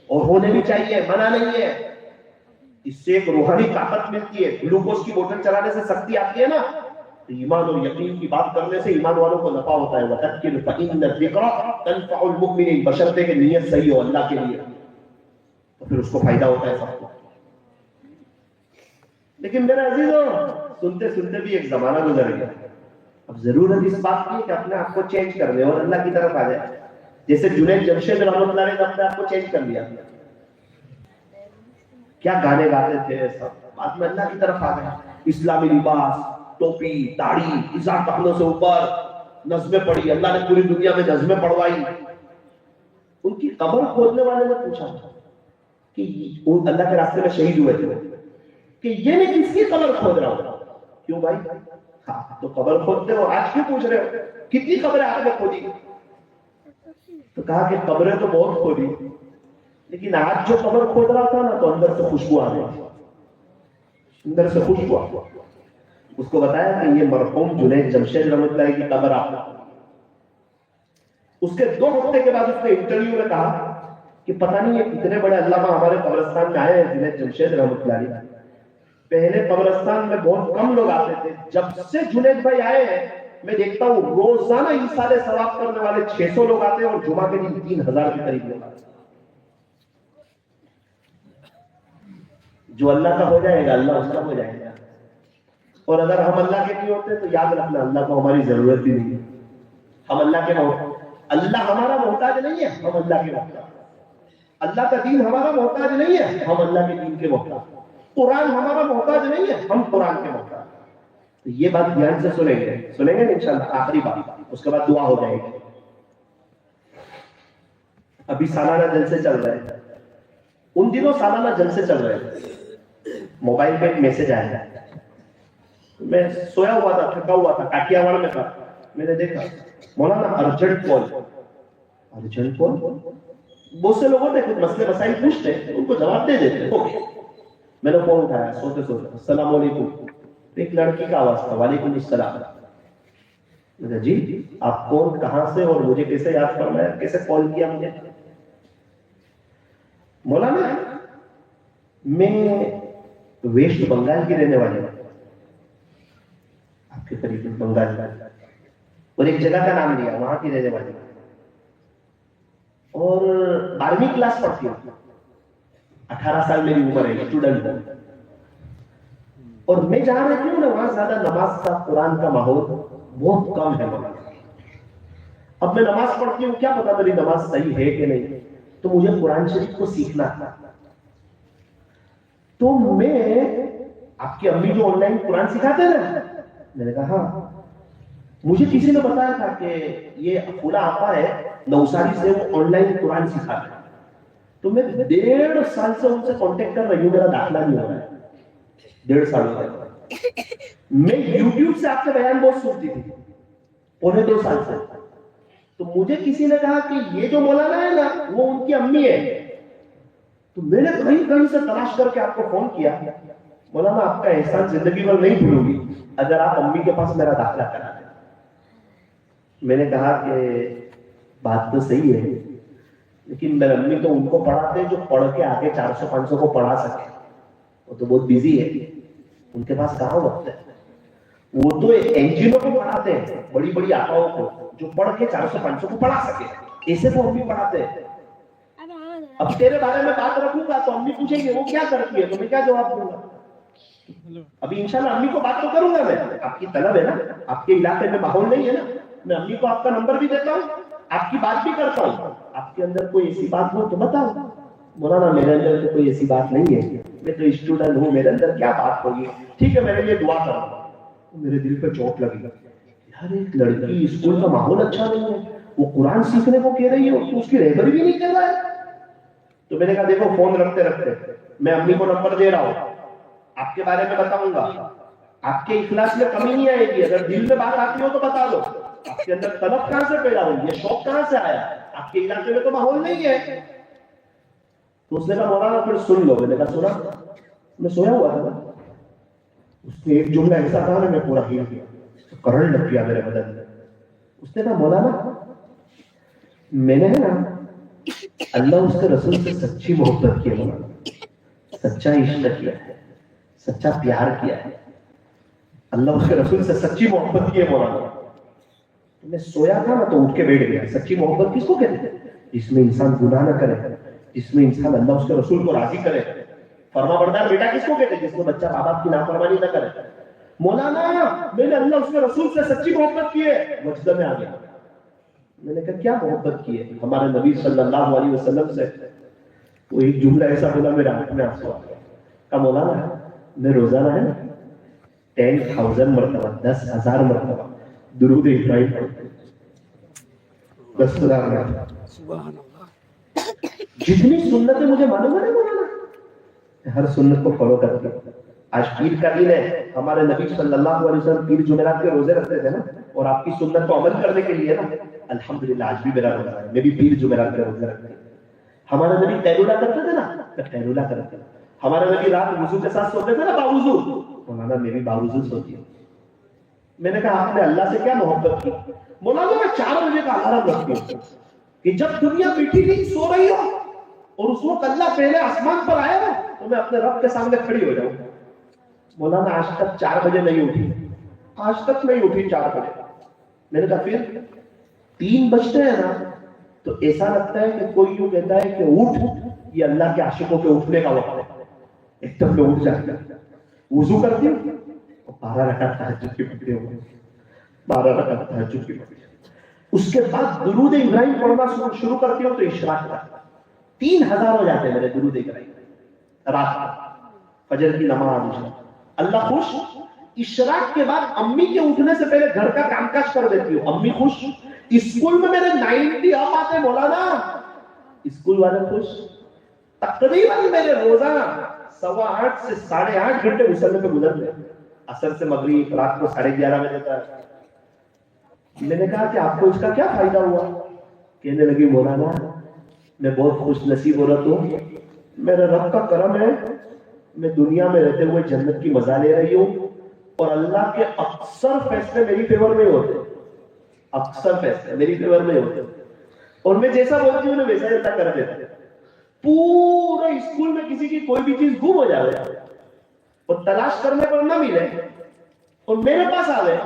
اور ہونے بھی چاہیے، منع نہیں ہے۔ اس سے ایک روحانی طاقت ملتی ہے۔ گلوکوز کی بوتل چلانے سے سختی آتی ہے نا، تو ایمان اور یقین کی بات کرنے سے ایمان والوں کو نفع ہوتا ہے۔ وَتَذْكِرْ فَإِنَّ الذِّكْرَ تَنفَعُ الْمُؤْمِنِينَ، بشرطے کہ نیت صحیح ہو اللہ کے لیے، تو پھر اس کو فائدہ ہوتا ہے سب کو۔ لیکن میرے عزیزوں، سنتے سنتے بھی ایک زمانہ گزر گیا۔ اب ضرورت اس بات کی کہ اپنے آپ کو چینج کر لے اور اللہ کی طرف آ جائے۔ جیسے جنید جمشید رحمۃ اللہ نے اپنے آپ کو چینج کر لیا، کیا گانے گاتے تھے سب، بعد میں اللہ کی طرف آ گئے. اسلامی لباس, ٹوپی, داڑھی, ازار ٹخنوں سے اوپر, نظمیں پڑھی. اللہ نے پوری دنیا میں نظمیں پڑھوائی. ان کی قبر کھودنے والے نے پوچھا کہ وہ اللہ کے راستے میں شہید ہوئے تھے کہ یہ میں کس کی قبر کھود رہا ہوں. کیوں بھائی؟ ہاں تو قبر کھودتے ہو, آج کیوں پوچھ رہے ہو کتنی قبریں آپ نے کھودی؟ تو کہا کہ قبریں تو بہت کھودی, لیکن آج جو قبر کھود رہا تھا نا تو اندر سے خوشبو آ گئی, اندر سے خوشبو آ گئی. اس کو بتایا کہ یہ مرحوم جنید جمشید رحمۃ اللہ کی قبر آپ. اس کے 2 ہفتے کے بعد اس نے انٹرویو میں کہا کہ پتہ نہیں یہ کتنے بڑے علامہ ہمارے قبرستان میں آئے ہیں جنید جمشید رحمۃ اللہ علیہ. پہلے قبرستان میں بہت کم لوگ آتے تھے, جب سے جنید بھائی آئے ہیں میں دیکھتا ہوں روزانہ ایصال ثواب کرنے والے 600 لوگ آتے ہیں اور جمعہ کے دن 3000 کے قریب لوگ آتے ہیں. جو اللہ کا ہو جائے گا اللہ اس کا ہو جائے گا. اور اگر ہم اللہ کے نہیں ہوتے تو یاد رکھنا اللہ کو ہماری ضرورت ہی نہیں ہے. ہم اللہ کے اللہ ہمارا محتاج نہیں ہے, ہم اللہ کے محتاج. اللہ کا دین ہمارا محتاج نہیں ہے, ہم اللہ کے دین کے محتاج. قرآن ہمارا محتاج نہیں ہے, ہم قرآن کے محتاج. تو یہ بات دھیان سے سنیں گے انشاءاللہ. آخری بات, اس کے بعد دعا ہو جائے گی. ابھی سالانہ جلسے چل رہے ہیں, ان دنوں سالانہ جلسے چل رہے ہیں. موبائل پہ ایک میسج آیا, میں سویا ہوا تھا, تھکا ہوا تھا, کاٹیا واڑ میں تھا. میں نے دیکھا مولانا ارجنٹ کال. بہت سے لوگ ہوتے کچھ مسئلے مسائل پوچھتے ان کو جواب دے دیتے. میں نے فون اٹھایا سوتے سوتے, السلام علیکم. ایک لڑکی کا آواز تھا, وعلیکم السلام. میں نے جی آپ کون, کہاں سے, اور مجھے کیسے یاد فرمایا, کیسے کال کیا مجھے؟ مولانا میں ویسٹ بنگال کی رہنے والی ہوں, آپ کے قریب بنگال کا, اور ایک جگہ کا نام لیا, وہاں کی رہنے والی ہوں, اور 12ویں کلاس پڑھتی ہوں. 18 سال میری عمر ہے, اسٹوڈنٹ ہوں. اور میں جہاں رہتی ہوں نا وہاں زیادہ نماز کا, قرآن کا ماحول بہت کم ہے. اب میں نماز پڑھتی ہوں, کیا پتا میری نماز صحیح ہے کہ نہیں, تو مجھے قرآن شریف کو سیکھنا تھا. تو میں, آپ کی امی جو آن لائن قرآن سکھاتے ہیں نا, میں نے کہا ہاں. مجھے کسی نے بتایا تھا کہ یہ فلاں آپا ہے نوساری سے, وہ آن لائن قرآن سکھاتے ہیں. تو میں 1.5 سال سے ان سے کانٹیکٹ کر رہی ہوں, میرا داخلہ نہیں ہو رہا ہے. 1.5 سال ہو گئے. میں یوٹیوب سے آپ کے بیان بہت سنتی تھی, 1.25 سال سے. تو مجھے کسی نے کہا کہ یہ جو مولانا ہے نا وہ ان کی امی ہے. تو میں نے کہیں سے تلاش کر کے آپ کو فون کیا. مولانا آپ کا احسان زندگی بھر نہیں بھولوں گی اگر آپ امی کے پاس میرا داخلہ کرا دیں. میں نے کہا کہ بات تو صحیح ہے, لیکن میرے امی تو ان کو پڑھاتے جو پڑھ کے آگے 400-500 کو پڑھا سکے. وہ تو بہت بزی ہے, ان کے پاس کہاں وقت ہے. وہ تو انجینئروں کو پڑھاتے ہیں, بڑی بڑی آقاؤں کو, جو پڑھ کے 400-500 کو پڑھا سکے. ایسے کو امی پڑھاتے ہیں. اب تیرے بارے میں بات رکھوں گا تو امی پوچھیں گے وہ کیا کرتی ہے, تو میں کیا جواب دوں گا. ابھی انشاءاللہ امی کو بات تو کروں گا. میں, آپ کی طلب ہے نا, آپ کے علاقے میں ماحول نہیں ہے نا, میں امی کو آپ کا نمبر بھی دیتا ہوں, آپ کی بات بھی کرتا ہوں. آپ کے اندر کوئی ایسی بات ہو تو بتاؤ. مولانا میرے اندر تو کوئی ایسی بات نہیں ہے, میں تو اسٹوڈنٹ ہوں, میرے اندر کیا بات ہوگی. ٹھیک ہے میرے لیے دعا کرو. میرے دل پہ چوٹ لگی, یار ایک لڑکی, اسکول کا ماحول اچھا نہیں ہے, وہ قرآن سیکھنے کو کہہ رہی ہے, تو اس کی رہبری بھی نہیں کر رہا ہے. تو میں نے کہا دیکھو فون رکھتے رکھتے میں امی کو نمبر دے رہا ہوں, آپ کے بارے میں بتاؤں گا. آپ کے اخلاص میں کمی نہیں آئے گی, اگر دل میں بات آتی ہو تو بتا دو. آپ کے اندر طلب کہاں سے پیدا ہوئی, یہ شوق کہاں سے آیا, آپ کے علاقے میں تو ماحول نہیں ہے. تو اس نے کہا مولانا پھر سن لو. میں نے کہا سنا. میں سویا ہوا تھا, اس نے ایک جملہ ایسا کہا نا میں پورا ہل گیا, کرنٹ لگ گیا میرے بدن میں. اس نے کہا مولانا میں نے نا اللہ اس کے رسول سے سچی محبت کی ہے, مولانا سچا عشق کیا ہے, سچا پیار کیا ہے. اللہ اس کے رسول سے سچی محبت کی ہے مولانا. میں سویا تھا نا تو اٹھ کے بیٹھ گیا. سچی محبت کس کو کہتے ہیں؟ جس میں انسان گناہ نہ کرے, جس میں انسان اللہ اس کے رسول کو راضی کرے. فرما بردار بیٹا کس کو کہتے ہیں؟ جس میں بچہ باپ باپ کی نافرمانی نہ کرے. مولانا میں نے اللہ اس کے رسول سے سچی محبت کی ہے. وجدہ میں آ گیا. میں نے کہا کیا محبت کی ہے؟ ہمارے نبی صلی اللہ علیہ وسلم سے. وہ ایک جملہ ایسا بولا میرے آنکھ میں آنسو آ گیا. کہا مولانا میں روزانہ ہے نا 10,000 مرتبہ 10,000 مرتبہ درود ابراہیم پڑھتا ہوں. 10,000 مرتبہ. سبحان اللہ. جتنی سنتیں مجھے معلوم ہے مولانا ہر سنت کو فالو کرتے ہیں. آج پیر کا دن ہے. ہمارے نبی صلی اللہ علیہ وسلم پیر جمعرات کے روزے رکھتے تھے نا, اور آپ کی سنت کو عمل کرنے کے لیے نا الحمدللہ آج بھی میرا روزہ ہے. میں بھی پیر جمعرات کے روزے رکھتے ہیں. ہمارے نبی قیلولہ کرتے تھے نا, میں قیلولہ کرتے ہیں. ہمارے نبی رات وضو کے ساتھ سوتے تھے نا باوضو, مولانا میں بھی باوضو سوتی ہوں. میں نے کہا آپ نے اللہ سے کیا محبت کی؟ مولانا میں 4 بجے کا الارم رکھتی ہوں کہ جب دنیا بیٹھی نہیں سو رہی ہو اور اس وقت اللہ پہلے آسمان پر آیا ہو تو میں اپنے رب کے سامنے کھڑی ہو جاؤں. مولانا آج تک 4 بجے نہیں اٹھی, آج تک نہیں اٹھی 4 بجے. میں نے کہا پھر 3 بجتے ہیں نا تو ایسا لگتا ہے کہ کوئی یوں کہتا ہے کہ اٹھ, یہ اللہ کے عاشقوں کے اٹھنے کا وقت ہے. ایک دم میں اٹھ جاتا, وضو کرتی ہوں, 12 رکعت تہجد کی پڑھتے ہوں, 12 رکعت تہجد کی پڑھتے. اس کے بعد درود ابراہیم پڑھنا شروع کرتی ہوں تو اشراق کا 3,000 ہو جاتے ہیں میرے درود ابراہیم رات کو, فجر کی نماز. اللہ خوش. اشراق کے بعد امی کے اٹھنے سے پہلے گھر کا کام کاج کر دیتی ہوں, امی خوش. اسکول میں میرے 90 اپ آتے مولانا, اسکول والے خوش. تقریباً میرے روزانہ 8:15 سے 8:30 گھنٹے مصلی پہ گزرتے ہیں. عصر سے مغرب, رات کو 11:30 بجے تک. میں نے کہا کہ آپ کو اس کا کیا فائدہ ہوا؟ کہنے لگی مولانا میں بہت خوش نصیب عورت ہوں, میرے رب کا کرم ہے, میں دنیا میں رہتے ہوئے جنت کی مزہ لے رہی ہوں, اور اللہ کے اکثر فیصلے میری فیور میں ہوتے, اکثر فیصلے میری فیور میں ہوتے, اور میں جیسا بولتی ہوں ویسا اللہ کر دیتا. پورے اسکول میں کسی کی کوئی بھی چیز گم ہو جائے اور تلاش کرنے پر نہ ملے اور میرے پاس آ گئے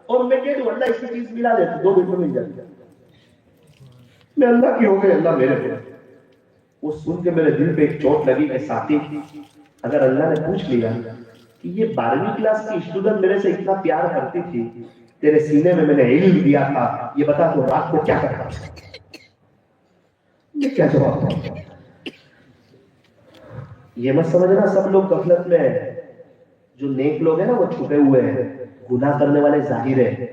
اور میں کہہ دوں اللہ اس کی چیز ملا دیتا, 2 منٹ میں مل جاتی. میں اللہ کی ہو گئی, اللہ میرے پہ. وہ سن کے میرے دل پہ ایک چوٹ لگی کہ ساتھی اگر اللہ نے پوچھ لیا کہ یہ 12ویں کلاس کی اسٹوڈنٹ میرے سے اتنا پیار کرتی تھی, تیرے سینے میں نے علم دیا تھا, یہ بتا تو رات کو کیا کرتا, یہ کیا جواب تھا؟ یہ مت سمجھنا سب لوگ غفلت میں ہیں. جو نیک لوگ ہیں نا وہ چھپے ہوئے ہیں, گناہ کرنے والے ظاہر ہیں.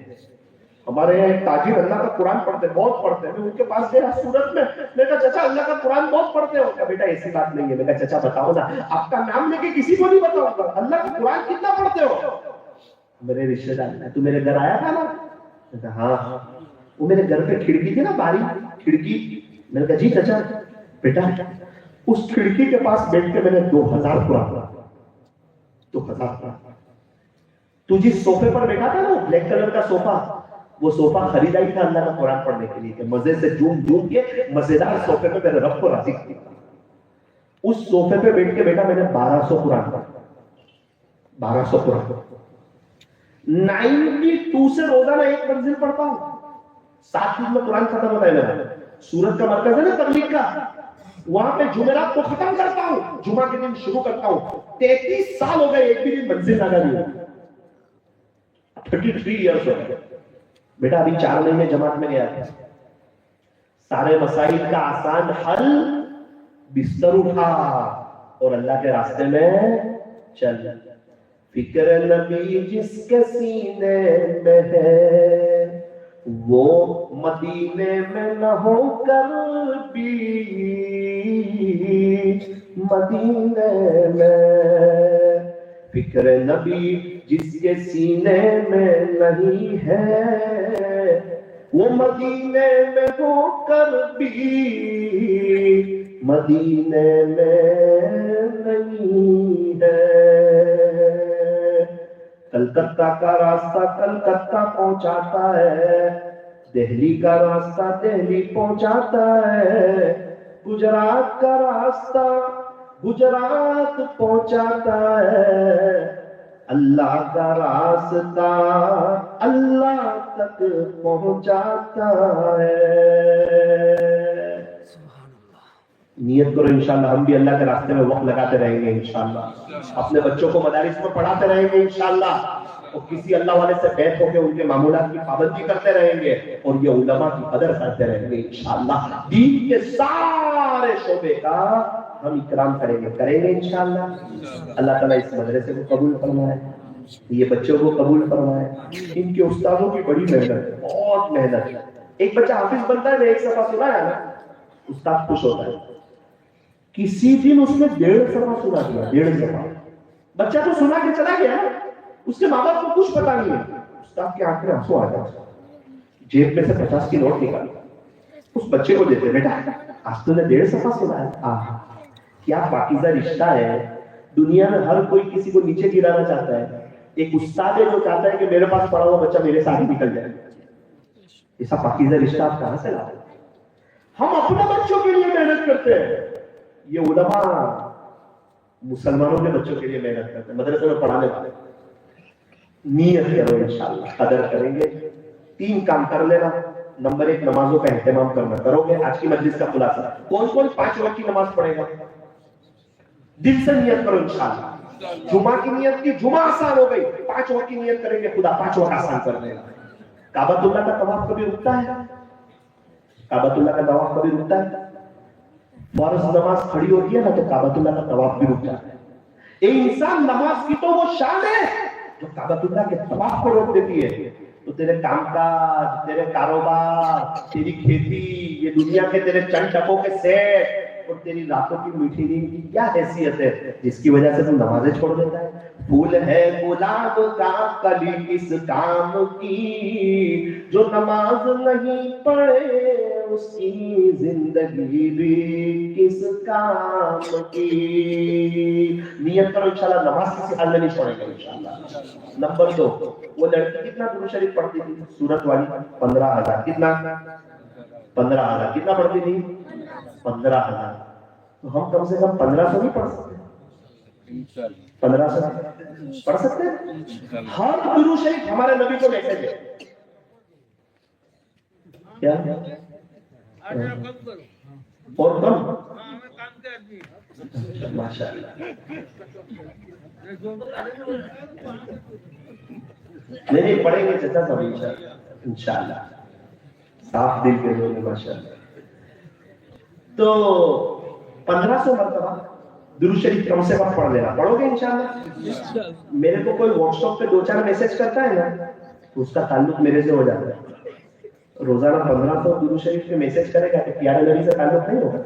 ہمارے یہاں ایک تاجر اللہ کا قرآن پڑھتے, بہت پڑھتے ہیں. میں ان کے پاس گیا سورت میں, میں کہا چچا اللہ کا قرآن بہت پڑھتے ہو؟ کہا بیٹا ایسی بات نہیں ہے. میں کہا چچا بتاؤ نا, آپ کا نام لے کے کسی کو نہیں بتاؤں گا, اللہ کا قرآن کتنا پڑھتے ہو؟ میرے رشتے دار, تو میرے گھر آیا تھا نا؟ میں کہا ہاں. وہ میرے گھر پہ کھڑکی تھی نا, باری کھڑکی. میں نے کہا جی چچا. بیٹا اس کھڑکی کے پاس بیٹھ کے میں نے 2,000 قرآن پڑھا, 2,000 قرآن. تو جس صوفے پر بیٹھا تھا نا, بلیک کلر کا صوفہ, وہ صوفہ خریدا ہی تھا اللہ کا قرآن پڑھنے کے لیے کہ مزے سے جھوم جھوم کے مزیدار صوفے پہ میرے رب کو راضی کیا. اس صوفے پہ بیٹھ کے بیٹا میں نے 1200 قرآن پڑھا, 1200 قرآن. 92 سے روزانہ 1 منزل پڑھتا ہوں. 7 دن میں قرآن ختم ہوتا ہے میرا. سورت کا مرکز ہے نا تبلیغ کا, وہاں پہ جمعرات کو ختم کرتا ہوں, جمعہ کے دن شروع کرتا ہوں. 33 سال ہو گئے, ایک بھی دن منزل نہ گئی. 33 ایئرس ہو گئے بیٹا. ابھی 4 مہینے جماعت میں گیا تھا. سارے مسائل کا آسان حل, بستر اٹھا اور اللہ کے راستے میں چل. فکر نبی جس کے سینے میں ہے وہ مدینے میں نہ ہو کر بھی مدینے میں. فکر نبی جس کے سینے میں نہیں ہے وہ مدینے میں ہو کر بھی مدینے میں نہیں ہے. کلکتہ کا راستہ کلکتہ پہنچاتا ہے, دہلی کا راستہ دہلی پہنچاتا ہے, گجرات کا راستہ گجرات پہنچاتا ہے, اللہ کا راستہ اللہ تک پہنچاتا ہے. نیت کرو انشاءاللہ ہم بھی اللہ کے راستے میں وقت لگاتے رہیں گے انشاءاللہ. اپنے بچوں کو مدارس میں پڑھاتے رہیں گے انشاءاللہ, اور کسی اللہ والے سے بیعت ہو کے ان کے معمولات کی پابندی کرتے رہیں گے, اور یہ علماء کی قدر کرتے رہیں گے انشاءاللہ. دین کے سارے شعبے کا ہم اکرام کریں گے انشاءاللہ. اللہ تعالیٰ اس مدرسے کو قبول فرمائے, یہ بچوں کو قبول فرمائے. ان کے استادوں کی بڑی محنت, بہت محنت. ایک بچہ حافظ بنتا ہے, ایک صفحہ سنایا نا, استاد خوش ہوتا ہے. کسی دن اس نے 1.5 صفحہ سنا دیا, 1.5 صفحہ. بچہ تو سنا کے چلا گیا, اس کے ماں باپ کو کچھ پتا نہیں ہے. استاد کی آنکھ میں آنسو آ جاتا, جیب میں سے 50 کی نوٹ نکالی, اس بچے کو دیتے, بیٹا آج تو نے 1.5 صفحہ سنا ہے. کیا پاکیزہ رشتہ ہے. دنیا میں ہر کوئی کسی کو نیچے گرانا چاہتا ہے, ایک استاد ہے جو چاہتا ہے کہ میرے پاس پڑھا ہوا بچہ میرے ساتھ ہی نکل جائے. ایسا پاکیزہ رشتہ آپ کہاں سے لاتے؟ ہم اپنے بچوں کے لیے محنت کرتے ہیں, یہ علماء مسلمانوں کے بچوں کے لیے محنت کرتے ہیں, مدرسے میں پڑھانے والے. نیت کرو انشاءاللہ, قدر کریں گے. 3 کام کر لینا. نمبر 1, نمازوں کا اہتمام کرنا. کرو گے؟ آج کی مجلس کا خلاصہ, کون کون 5 وقت کی نماز پڑھے گا؟ دل سے نیت کرو انشاءاللہ. جمعہ کی نیت کی, جمعہ آسان ہو گئی, 5 وقت کی نیت کریں گے, خدا 5 وقت آسان کر دے گا. کعبۃ اللہ کا طواف کبھی رکتا ہے؟ کعبۃ اللہ کا طواف کبھی رکتا ہے؟ فرض نماز کھڑی ہوتی ہے نا, تو کعبۃ اللہ کا طواف بھی رک جاتا ہے. ایک انسان نماز کی تو وہ شان ہے جو کعبۃ اللہ کے طواف کو روک دیتی ہے. تو تیرے کام کاج, تیرے کاروبار, تیری کھیتی, یہ دنیا کے تیرے چند ٹکوں کے سیٹ اور تیری راتوں کی میٹھی نیند کی کیا حیثیت ہے جس کی وجہ سے تو نمازیں چھوڑ دیتا ہے. پھول ہے گلاب کا کلی کس کام کی, جو نماز نہیں پڑھے اس کی زندگی بھی کس کام کی. نیت کرو انشاءاللہ, نماز کسی حال میں نہیں چھوڑے گا انشاءاللہ. نمبر 2, وہ لڑکی کتنا درود شریف پڑھتی تھی سورت والی؟ 15,000. کتنا؟ 15,000. کتنا پڑھتی تھی؟ 15,000. تو ہم کم سے کم 1500 نہیں پڑھ سکتے؟ 1500 پڑھ سکتے ہیں. ہر درود شریف ہمارے نبی کو میسج ہے. کیا اور کم؟ ماشاءاللہ. نہیں پڑھیں گے چچا سب انشاءاللہ, صاف دل کے لوگ ماشاءاللہ. تو 1500 مرتبہ درود شریف کم سے کم پڑھ لینا. پڑھو گے انشاءاللہ؟ میرے کو کوئی واٹس ایپ پہ 2-4 میسج کرتا ہے نا, تو اس کا تعلق میرے سے ہو جاتا ہے. روزانہ 1500 درود شریف کے میسج کرے گا تو پیارے نبی سے تعلق نہیں ہوگا.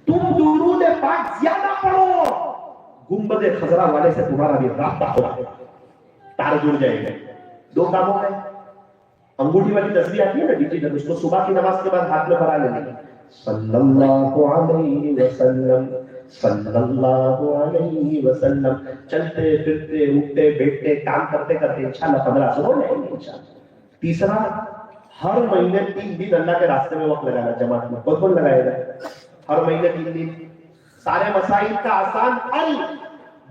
تم درود پاک زیادہ پڑھو, گنبد خضرا والے سے تمہارا بھی رابطہ ہوگا, تار جڑ جائے گا. 2 کام ہو گئے. انگوٹھی والی تصویر آتی ہے نا ڈیجیٹل, اس کو صبح کی نماز کے بعد ہاتھ میں بھرا لینے کا. صلی اللہ علیہ وسلم, صلی اللہ علیہ وسلم. چلتے پھرتے اٹھتے بیٹھتے کام کرتے کرتے انشاءاللہ 1500 ہو جائیں گے انشاءاللہ. تیسرا, ہر مہینے 3 دن اللہ کے راستے میں وقت لگانا جماعت میں. کون لگائے گا؟ ہر مہینے 3 دن. سارے مسائل کا آسان حل,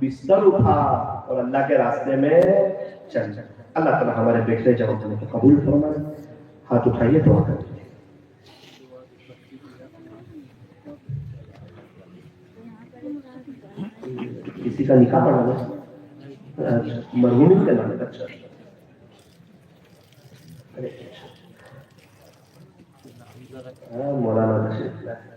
بستر اٹھا اور اللہ کے راستے میں چل جائے. اللہ تعالیٰ ہمارے بیٹھنے جماعت کو قبول فرمائے. ہاتھ اٹھائیے, دعا کریں. کسی کا نکاح پڑھا نا مرحوم کے نام. اچھا, مولانا تشریف لائے.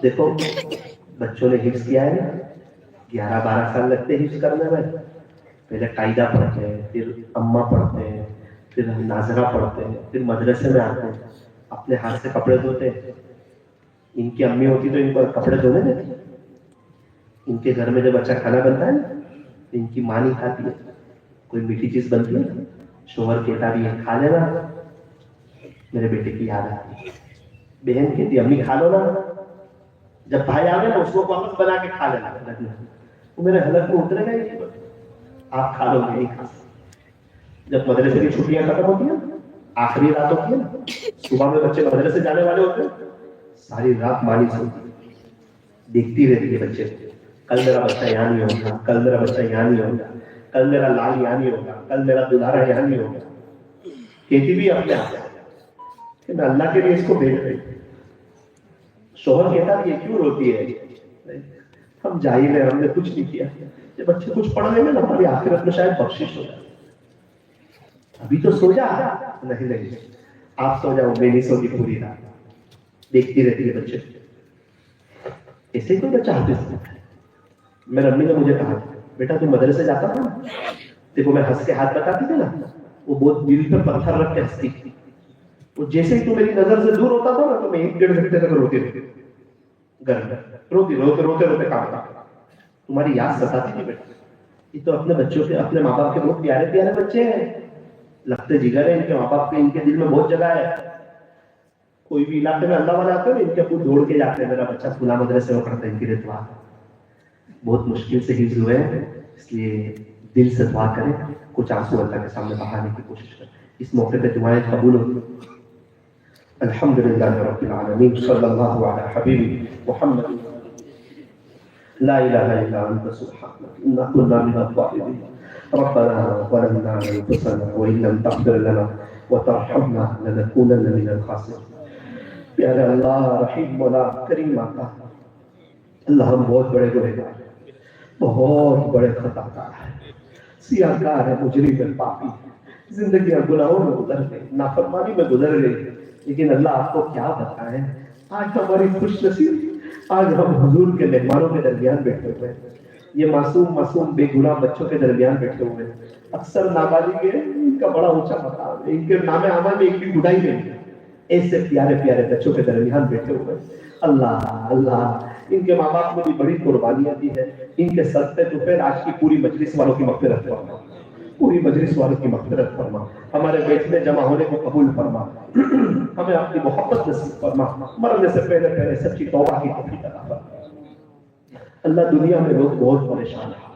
دیکھو بچوں نے حفظ کیا ہے نا, 11-12 سال لگتے حفظ کرنے میں. پہلے قاعدہ پڑھتے ہیں, پھر اماں پڑھتے ہیں, پھر ناظرہ پڑھتے ہیں, پھر مدرسے میں آتے ہیں, اپنے ہاتھ سے کپڑے دھوتے ہیں. ان کی امی ہوتی تو ان کو کپڑے دھونے دیتی. ان کے گھر میں جب اچھا کھانا بنتا ہے نا, ان کی ماں نہیں کھاتی ہے. کوئی میٹھی چیز بنتی ہے, شوہر کہتا بھی ہے کھا لینا, میرے بیٹے کی یاد آتی ہے. بہن کہتی امی کھا لو نا. جب بھائی آ گئے نا, اس کو واپس بنا کے کھا لینا. وہ میرے حلق میں اترے گا ہی, آپ کھا لو گے نہیں کھا. جب مدرسے کی چھٹیاں ختم ہوتی ہیں, آخری رات ہوتی ہے نا, صبح میں بچے مدرسے جانے والے ہوتے ہیں, ساری رات مانی سوتی, دیکھتی رہتی ہے بچے کو. کل میرا بچہ یہاں نہیں ہوگا, کل میرا بچہ یہاں نہیں ہوگا, کل میرا لال یہاں نہیں ہوگا, کل میرا دلہارا یہاں نہیں ہوگا. کہتی بھی اپنے آپ کہ میں اللہ کے لیے اس کو بھیج رہی. شوہر کہتا بھی یہ کیوں روتی ہے؟ ہم جا ہی رہے, ہم نے کچھ نہیں کیا. جب بچے کچھ پڑھ رہے ہیں نا, ہماری آخرت میں شاید بخشش ہو جائے. ابھی تو سو جا. نہیں, آپ سو جاؤ, میں نہیں سوتی پوری رات, دیکھتی رہتی ہے بچے. ایسے ہی کوئی بچہ حافظ ہے. میرے امی نے مجھے کہا, بیٹا تم مدرسے جاتا تھا نا, دیکھو میں ہنس کے ہاتھ بتاتی تھی نا, وہ بہت دل پہ پتھر رکھ کے ہنستی تھی. وہ جیسے ہی تو میری نظر سے دور ہوتا تھا نا, تو میں 1-1.5 گھنٹے تک روتی رہتی, گھر میں روتے کام کرتا. تمہاری یاد ستاتی تھی بیٹا. یہ تو اپنے بچوں کے, اپنے ماں باپ کے بہت پیارے پیارے بچے ہیں, لگتے جگر ہیں ان کے ماں باپ کے, ان کے دل میں بہت جگہ ہے. کوئی بھی علاقے میں اللہ والے آتے ہیں, ان کے ابو دوڑ کے جاتے ہیں, میرا بچہ فلاں مدرسے میں پڑھتا ہے, ان کی دعا. بہت مشکل سے حفظ ہوئے ہیں, اس لیے دل سے دعا کریں, کچھ آنسو اللہ کے سامنے بہانے کی کوشش کریں. اس موقع پہ دعائیں قبول ہوں. الحمدللہ رب العالمین, صلی اللہ علی حبیب محمد. لا الہ الا انت سبحانک انا کنا من الظالمین. ربنا ظلمنا انفسنا وان لم تغفر لنا وترحمنا لنكونن من الخاسرین. پیارے اللہ, رحیم مولا, کریم آقا, اللہ ہم بہت بڑے گنہگار ہیں, بہت بڑے خطا کار ہیں, سیاہ کار ہے, مجرم ہے, پاپی. زندگیاں گناہوں میں گزر گئی, نافرمانی میں گزر گئی, لیکن اللہ آپ کو کیا بتائیں, آج ہماری خوش نصیبی, آج ہم حضور کے مہمانوں کے درمیان بیٹھے ہوئے ہیں. یہ معصوم بے گناہ بچوں کے درمیان بیٹھے ہوئے ہیں. اکثر نابالغ ہیں, ان کا بڑا اونچا مقام ہے, ان کے نام اعمال میں ایک بھی گناہ نہیں ہے. ایسے پیارے پیارے بچوں کے درمیان بیٹھے ہوئے ہیں. اللہ, ان کے ماں باپ نے بھی بڑی قربانیاں دی ہیں, ان کے صدقے تو پھر آج کی پوری مجلس والوں کی مغفرت فرما, پوری مجلس والوں کی مغفرت فرما, ہمارے بیٹھنے جمع ہونے کو قبول فرما, ہمیں اپنی محبت نصیب فرما, مرنے سے پہلے سچی توبہ کی توفیق عطا فرما. اللہ, دنیا میں لوگ بہت پریشان ہیں,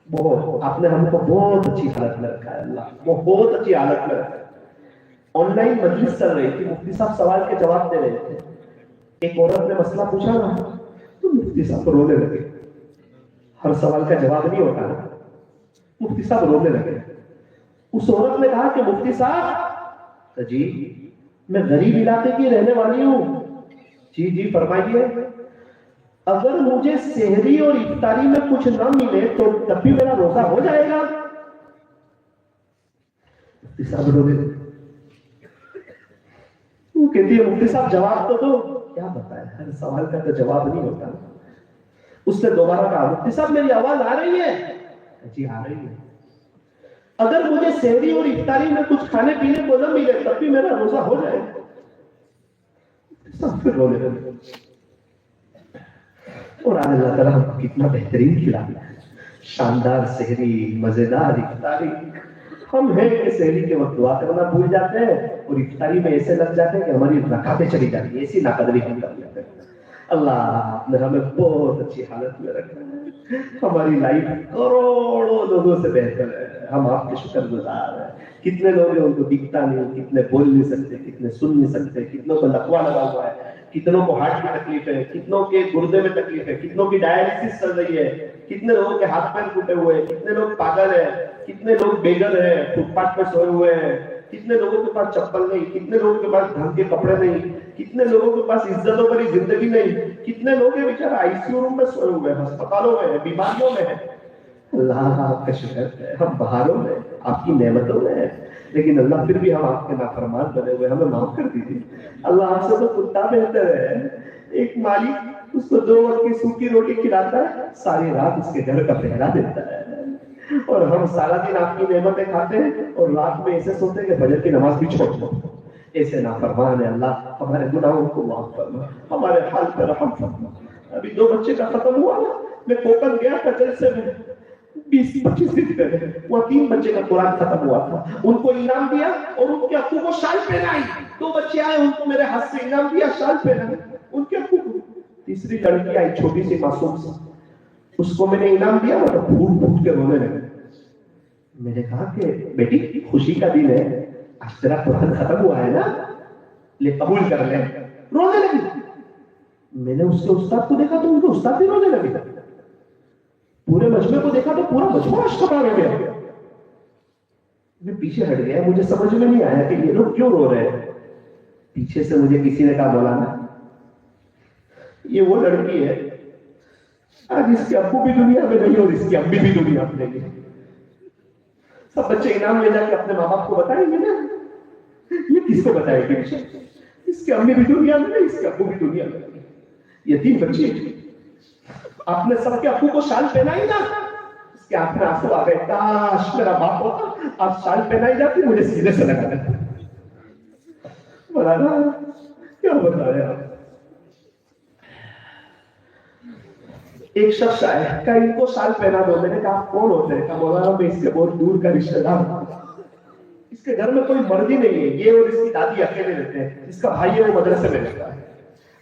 بہت, آپ نے ہم کو بہت اچھی حالت میں رکھا ہے. اللہ, بہت اچھی حالت میں رکھا ہے. آن لائن مجلس چل رہی تھی, مفتی صاحب سوال کے جواب دے رہے تھے. ایک عورت نے مسئلہ پوچھا نا, تو مفتی صاحب رونے لگے. ہر سوال کا جواب نہیں ہوتا نا, مفتی صاحب رونے لگے. اس عورت نے کہا کہ مفتی صاحب, جی میں غریب علاقے کی رہنے والی ہوں. جی فرمائیے. اگر مجھے سحری اور افطاری میں کچھ نہ ملے تو تب بھی میرا روزہ ہو جائے گا؟ مفتی صاحب رونے لگے. وہ کہتی ہے, مفتی صاحب جواب تو دو. کیا بتائیں, ہر سوال کا تو جواب نہیں ہوتا. اس نے دوبارہ کہا, مفتی صاحب میری آواز آ رہی ہے؟ جی آ رہی ہے. اگر مجھے سحری اور افطاری میں کچھ کھانے پینے کو نہ ملے تب بھی میرا روزہ ہو جائے گا؟ سب پھر رونے لگے. اور آج اللہ تعالیٰ ہم کو کتنا بہترین کھلاتا ہے, شاندار سحری, مزیدار افطاری. ہم ہیں کہ سحری کے وقت دعا کرنا بھول جاتے ہیں, اور افطاری میں ایسے لگ جاتے ہیں کہ ہماری رکعتیں چلی جاتی ہیں, ایسی ناقدری ہم کر لیتے ہیں. اللہ نے ہمیں بہت اچھی حالت میں رکھا ہے, ہماری لائف کروڑوں لوگوں سے بہتر ہے. ہم آپ کے شکر گزار ہیں. کتنے لوگ ہیں ان کو دکھتا نہیں, کتنے بول نہیں سکتے, کتنے سن نہیں سکتے, کتنوں کو لقوا لگا ہوا ہے, کتنوں کو ہارٹ کی تکلیف ہے, کتنوں کے گردے میں تکلیف ہے, کتنوں کی ڈائلسس چل رہی ہے, کتنے لوگوں کے ہاتھ پیر ٹوٹے ہوئے ہیں, کتنے لوگ پاگل ہیں, کتنے لوگ بیگھر ہیں, فٹ پاتھ پہ سوئے ہوئے ہیں, کتنے لوگوں کے پاس چپل نہیں, کتنے لوگوں کے پاس ڈھنگ کے کپڑے نہیں, کتنے لوگوں کے پاس عزتوں بھری زندگی نہیں, کتنے لوگ ہیں بیچارہ آئی سی یو روم میں سوئے ہوئے ہیں, ہسپتالوں میں ہیں, بیماریوں میں ہیں. اللہ آپ کا شکر ہے, ہم بہاروں میں, آپ کی نعمتوں میں ہیں, لیکن اللہ پھر بھی ہم آپ کے نافرمان بنے ہوئے, ہمیں معاف کر دیجیے. اللہ آپ سے تو کتا بہتر ہے. ایک مالک اس کو 2 وقت کی سوکھی روٹی کھلاتا ہے, ساری رات اس کے گھر کا پہرا دیتا ہے, اور ہم سارا دن آپ کی نعمتیں کھاتے ہیں اور رات میں ایسے سوتے ہیں کہ فجر کی نماز بھی چھوڑ دو. ایسے نافرمان ہے اللہ, ہمارے گناہوں کو معاف فرما, ہمارے حال پر رحم فرما. ابھی 2 بچے کا ختم ہوا نا, میں کوپن گیا تھا جلسے میں 20-25 دن پہلے, وہ 3 بچے کا قرآن ختم ہوا تھا, ان کو انعام دیا اور ان کے ابو کو شال پہنائی. 2 بچے آئے, ان کو میرے ہاتھ سے انعام دیا, شال پہنائی ان کے ابو کو. تیسری لڑکی آئی, چھوٹی سی معصوم سی, اس کو میں نے انعام دیا, وہ پھوٹ پھوٹ کے رونے لگے. میں نے کہا کہ بیٹی خوشی کا دن ہے, آج تیرا قرآن ختم ہوا ہے نا, لے قبول کر لے. رونے لگی. میں نے اس کے استاد کو دیکھا تو ان کے استاد بھی رونے لگے. پورے مجمع کو دیکھا تو پورا مجمع اشتباہ ہو گیا. میں پیچھے ہٹ گیا, مجھے سمجھ میں نہیں آیا کہ یہ لوگ کیوں رو رہے ہیں. پیچھے سے مجھے کسی نے کہا, مولانا یہ وہ لڑکی ہے آج اس کے ابو بھی دنیا میں نہیں اور اس کی امی بھی دنیا میں نہیں. سب بچے انعام لے جا کے اپنے ماں باپ کو بتائیں گے نا, یہ کس کو بتائے گی؟ اس کی امی بھی دنیا میں نہیں, اس کے ابو بھی دنیا میں نہیں. یتیم بچی, آپ نے سب کے ابو کو شال پہنائی نا, اس کے آنکھ میں آنسو آ گئے, کاش میرا باپ ہوتا, آپ شال پہنائی جاتی مجھے سینے سے لگا دیتے. مولانا کیا بتایا. ایک شخص آئے, کہا ان کو شال پہنا دو. میں نے کہا آپ کون ہوتے ہیں؟ کہا مولانا میں اس کے بہت دور کا رشتہ دار ہوں, اس کے گھر میں کوئی مرد ہی نہیں ہے, یہ اور اس کی دادی اکیلے رہتے ہیں, اس کا بھائی ہے وہ مدرسے میں رہتا ہے.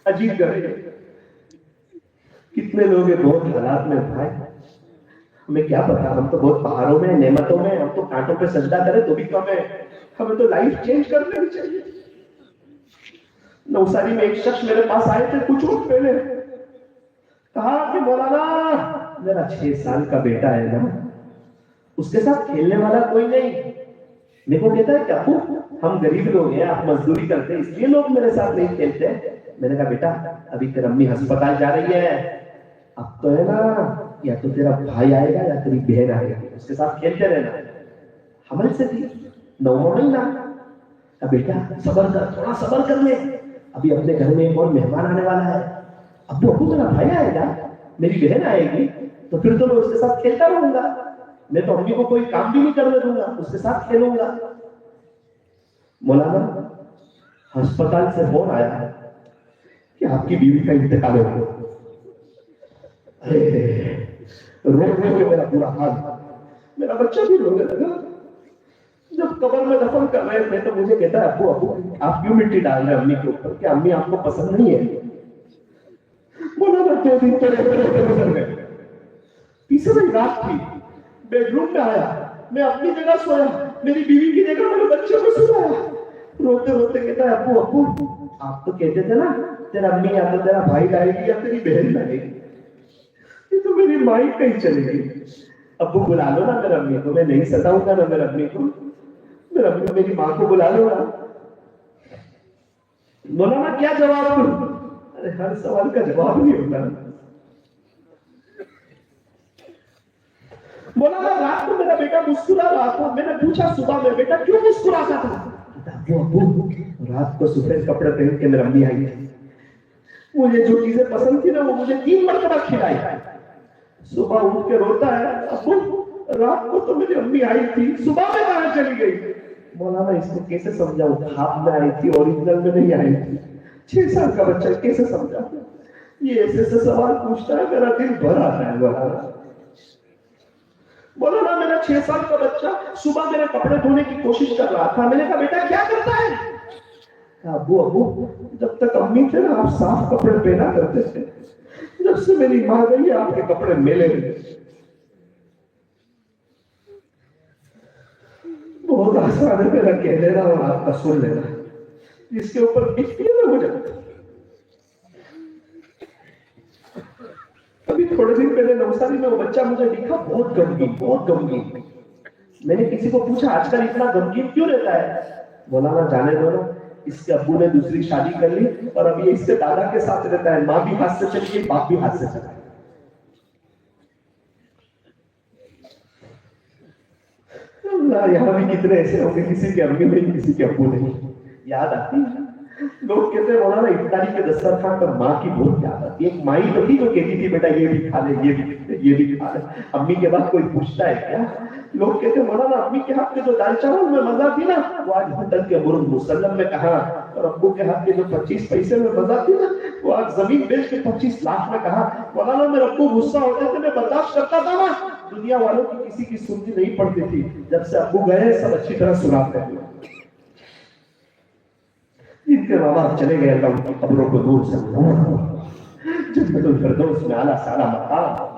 عجیب گھر ہے. کتنے لوگ ہیں بہت حالات میں بھائی, ہمیں کیا پتا, ہم تو بہت پہاڑوں میں نعمتوں میں, ہم تو کانٹوں پہ سجدہ کریں تو بھی کم ہے, ہمیں تو لائف چینج کر لینی چاہیے. نوساری میں ایک شخص میرے پاس آئے تھے کچھ وقت پہلے, کہا کہ مولانا میرا 6 سال کا بیٹا ہے نا, اس کے ساتھ کھیلنے والا کوئی نہیں. میرے کو کہتا ہے کہ ابو ہم غریب لوگ ہیں, آپ مزدوری کرتے ہیں اس لیے لوگ میرے ساتھ نہیں کھیلتے. میں نے کہا بیٹا ابھی تیری امی ہسپتال جا رہی ہے, اب تو ہے نا یا تو تیرا بھائی آئے گا یا تیری بہن آئے گا, اس کے ساتھ کھیلتے رہنا. حمل سے تھی 9 مہینہ. بیٹا صبر کر, تھوڑا صبر کر لے, ابھی اپنے گھر میں ایک اور مہمان آنے والا ہے. ابو میرا بھائی آئے گا, میری بہن آئے گی, تو پھر تو میں اس کے ساتھ کھیلتا رہوں گا, میں تو امی کو کوئی کام بھی نہیں کرنے دوں گا, اس کے ساتھ کھیلوں گا. مولانا ہسپتال سے فون آیا ہے کہ آپ کی بیوی کا انتقال ہو گیا. رونے کے میرا برا حال, میرا بچہ بھی رونے لگا. جب قبر میں دفن کر رہے تھے تو مجھے کہتا ہے ابو آپ کیوں مٹی ڈال رہے ہیں امی کے اوپر, کہ امی آپ کو پسند نہیں ہے. مولانا 2 دن تو رہتے گزر گئے. تیسری رات تھی, بیڈ روم میں آیا, میں اپنی جگہ سویا, میری بیوی کی جگہ میرے بچے کو سلایا. روتے روتے کہتا ہے ابو آپ تو کہتے تھے نا تیرا امی یا تو تیرا بھائی لائے گی یا تیری بہن لائے گی, یہ تو میری ماں ہی کہیں چلے گئی. ابو بلا لو نا میرا امی کو, میں نہیں ستاؤں گا نا میرا امی کو, میرا امی میری ماں کو بلا لو نا. مولانا کیا جواب دوں؟ ارے ہر سوال کا جواب نہیں ہوتا. مولانا رات کو میرا بیٹا مسکرا رہا تھا, میں نے پوچھا صبح میں بیٹا کیوں مسکراتا تھا؟ ابو رات کو سفید کپڑے پہن کے میرا امی آئی تھی, مجھے جو چیزیں پسند تھی نا وہ مجھے 3 مرتبہ کھلائی. صبح اٹھ کے روتا ہے ابو رات کو تو میری امی آئی تھی, صبح میں کہاں چلی گئی؟ مولانا اس کو کیسے سمجھاؤں, خواب میں آئی تھی اوریجنل میں نہیں آئی تھی. 6 سال کا بچہ کیسے سمجھا؟ یہ ایسے سوال پوچھتا ہے, میرا دل بھر آتا ہے. مولانا میرا 6 سال کا بچہ صبح میرے کپڑے دھونے کی کوشش کر رہا تھا. میں نے کہا بیٹا کیا کرتا ہے؟ ابو جب تک امی تھے نا آپ صاف کپڑے پہنا کرتے تھے, جب سے میری ماں گئی ہے آپ کے کپڑے میلے ہوئے. بہت آسان ہے میرا کہہ لینا اور آپ کا سن لینا, جس کے اوپر بکتی ہے نا ہو جاتا. ابھی تھوڑے دن پہلے نوساری میں وہ بچہ مجھے دکھا بہت غمگین. میں نے کسی کو پوچھا آج کل اتنا غمگین کیوں رہتا ہے؟ مولانا جانے دو نا, اس کے ابو نے دوسری شادی کر لی اور اب یہ اس کے دادا کے ساتھ رہتا ہے, ماں بھی ہاتھ سے چلی گئی, باپ بھی ہاتھ سے چلا. اللہ یہاں بھی کتنے ایسے ہوں گے کسی کے امی نہیں کسی کے ابو نہیں. یاد آتی ہے لوگ کہتے ہیں مولانا افطاری کے دسترخوان پر ماں کی بہت یاد آتی ہے. ایک ماں ہی تو تھی جو کہتی تھی بیٹا یہ بھی کھا لے, یہ بھی کھا لے. امی کے بعد کوئی پوچھتا ہے کیا؟ لوگ کہتے ہیں مولانا امی کے ہاتھ کے جو دال چاول میں مزہ تھی نا وہ آج ہوٹل کے مرغ مسلم میں کہاں, اور ابو کے ہاتھ کے جو 25 پیسے میں مزہ تھی نا وہ آج زمین بیچ کے 25 لاکھ میں کہاں. مولانا میرے ابو غصہ ہوتے تھے, میں برداشت کرتا تھا نا, دنیا والوں کی کسی کی سنتی نہیں پڑتی تھی. جب سے ابو گئے سب اچھی طرح سناتے ہیں. جن کے ماں باپ چلے گئے اللہ ان کی قبروں کو دور سے جنت الفردوس میں اعلیٰ سارا مقام.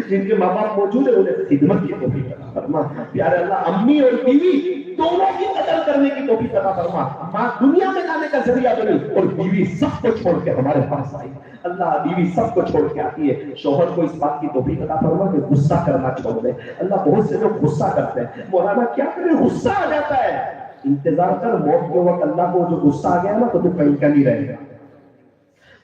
جن کے ماں باپ موجود ہیں انہیں خدمت کی توفیق عطا فرما. پیارے اللہ امی اور بیوی دونوں کی قدر کرنے کی توفیق عطا فرما. ماں دنیا میں لانے کا ذریعہ بنی اور بیوی سب کو چھوڑ کے ہمارے پاس آئی. اللہ بیوی سب کو چھوڑ کے آتی ہے, شوہر کو اس بات کی توفیق عطا فرما کہ غصہ کرنا چھوڑ دے. اللہ بہت سے لوگ غصہ کرتے ہیں, مولانا کیا کرے غصہ آ جاتا ہے. انتظار کر موت کے وقت اللہ کو جو غصہ آ گیا نا تو کہیں کا نہیں رہے گا.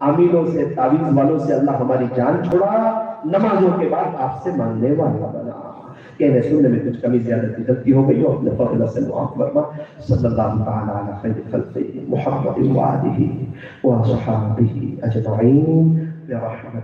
امینوں سے تعویذ والوں سے اللہ ہماری جان چھوڑا، نمازوں کے بعد آپ سے مانگنے والا بنا۔ کہنے سننے میں کچھ کمی زیادتی غلطی ہو گئی ہو اپنے فضل سے معاف فرما۔ صلی اللہ تعالی علی خیر خلقہ محمد وآلہ وصحبہ اجمعین برحمتہ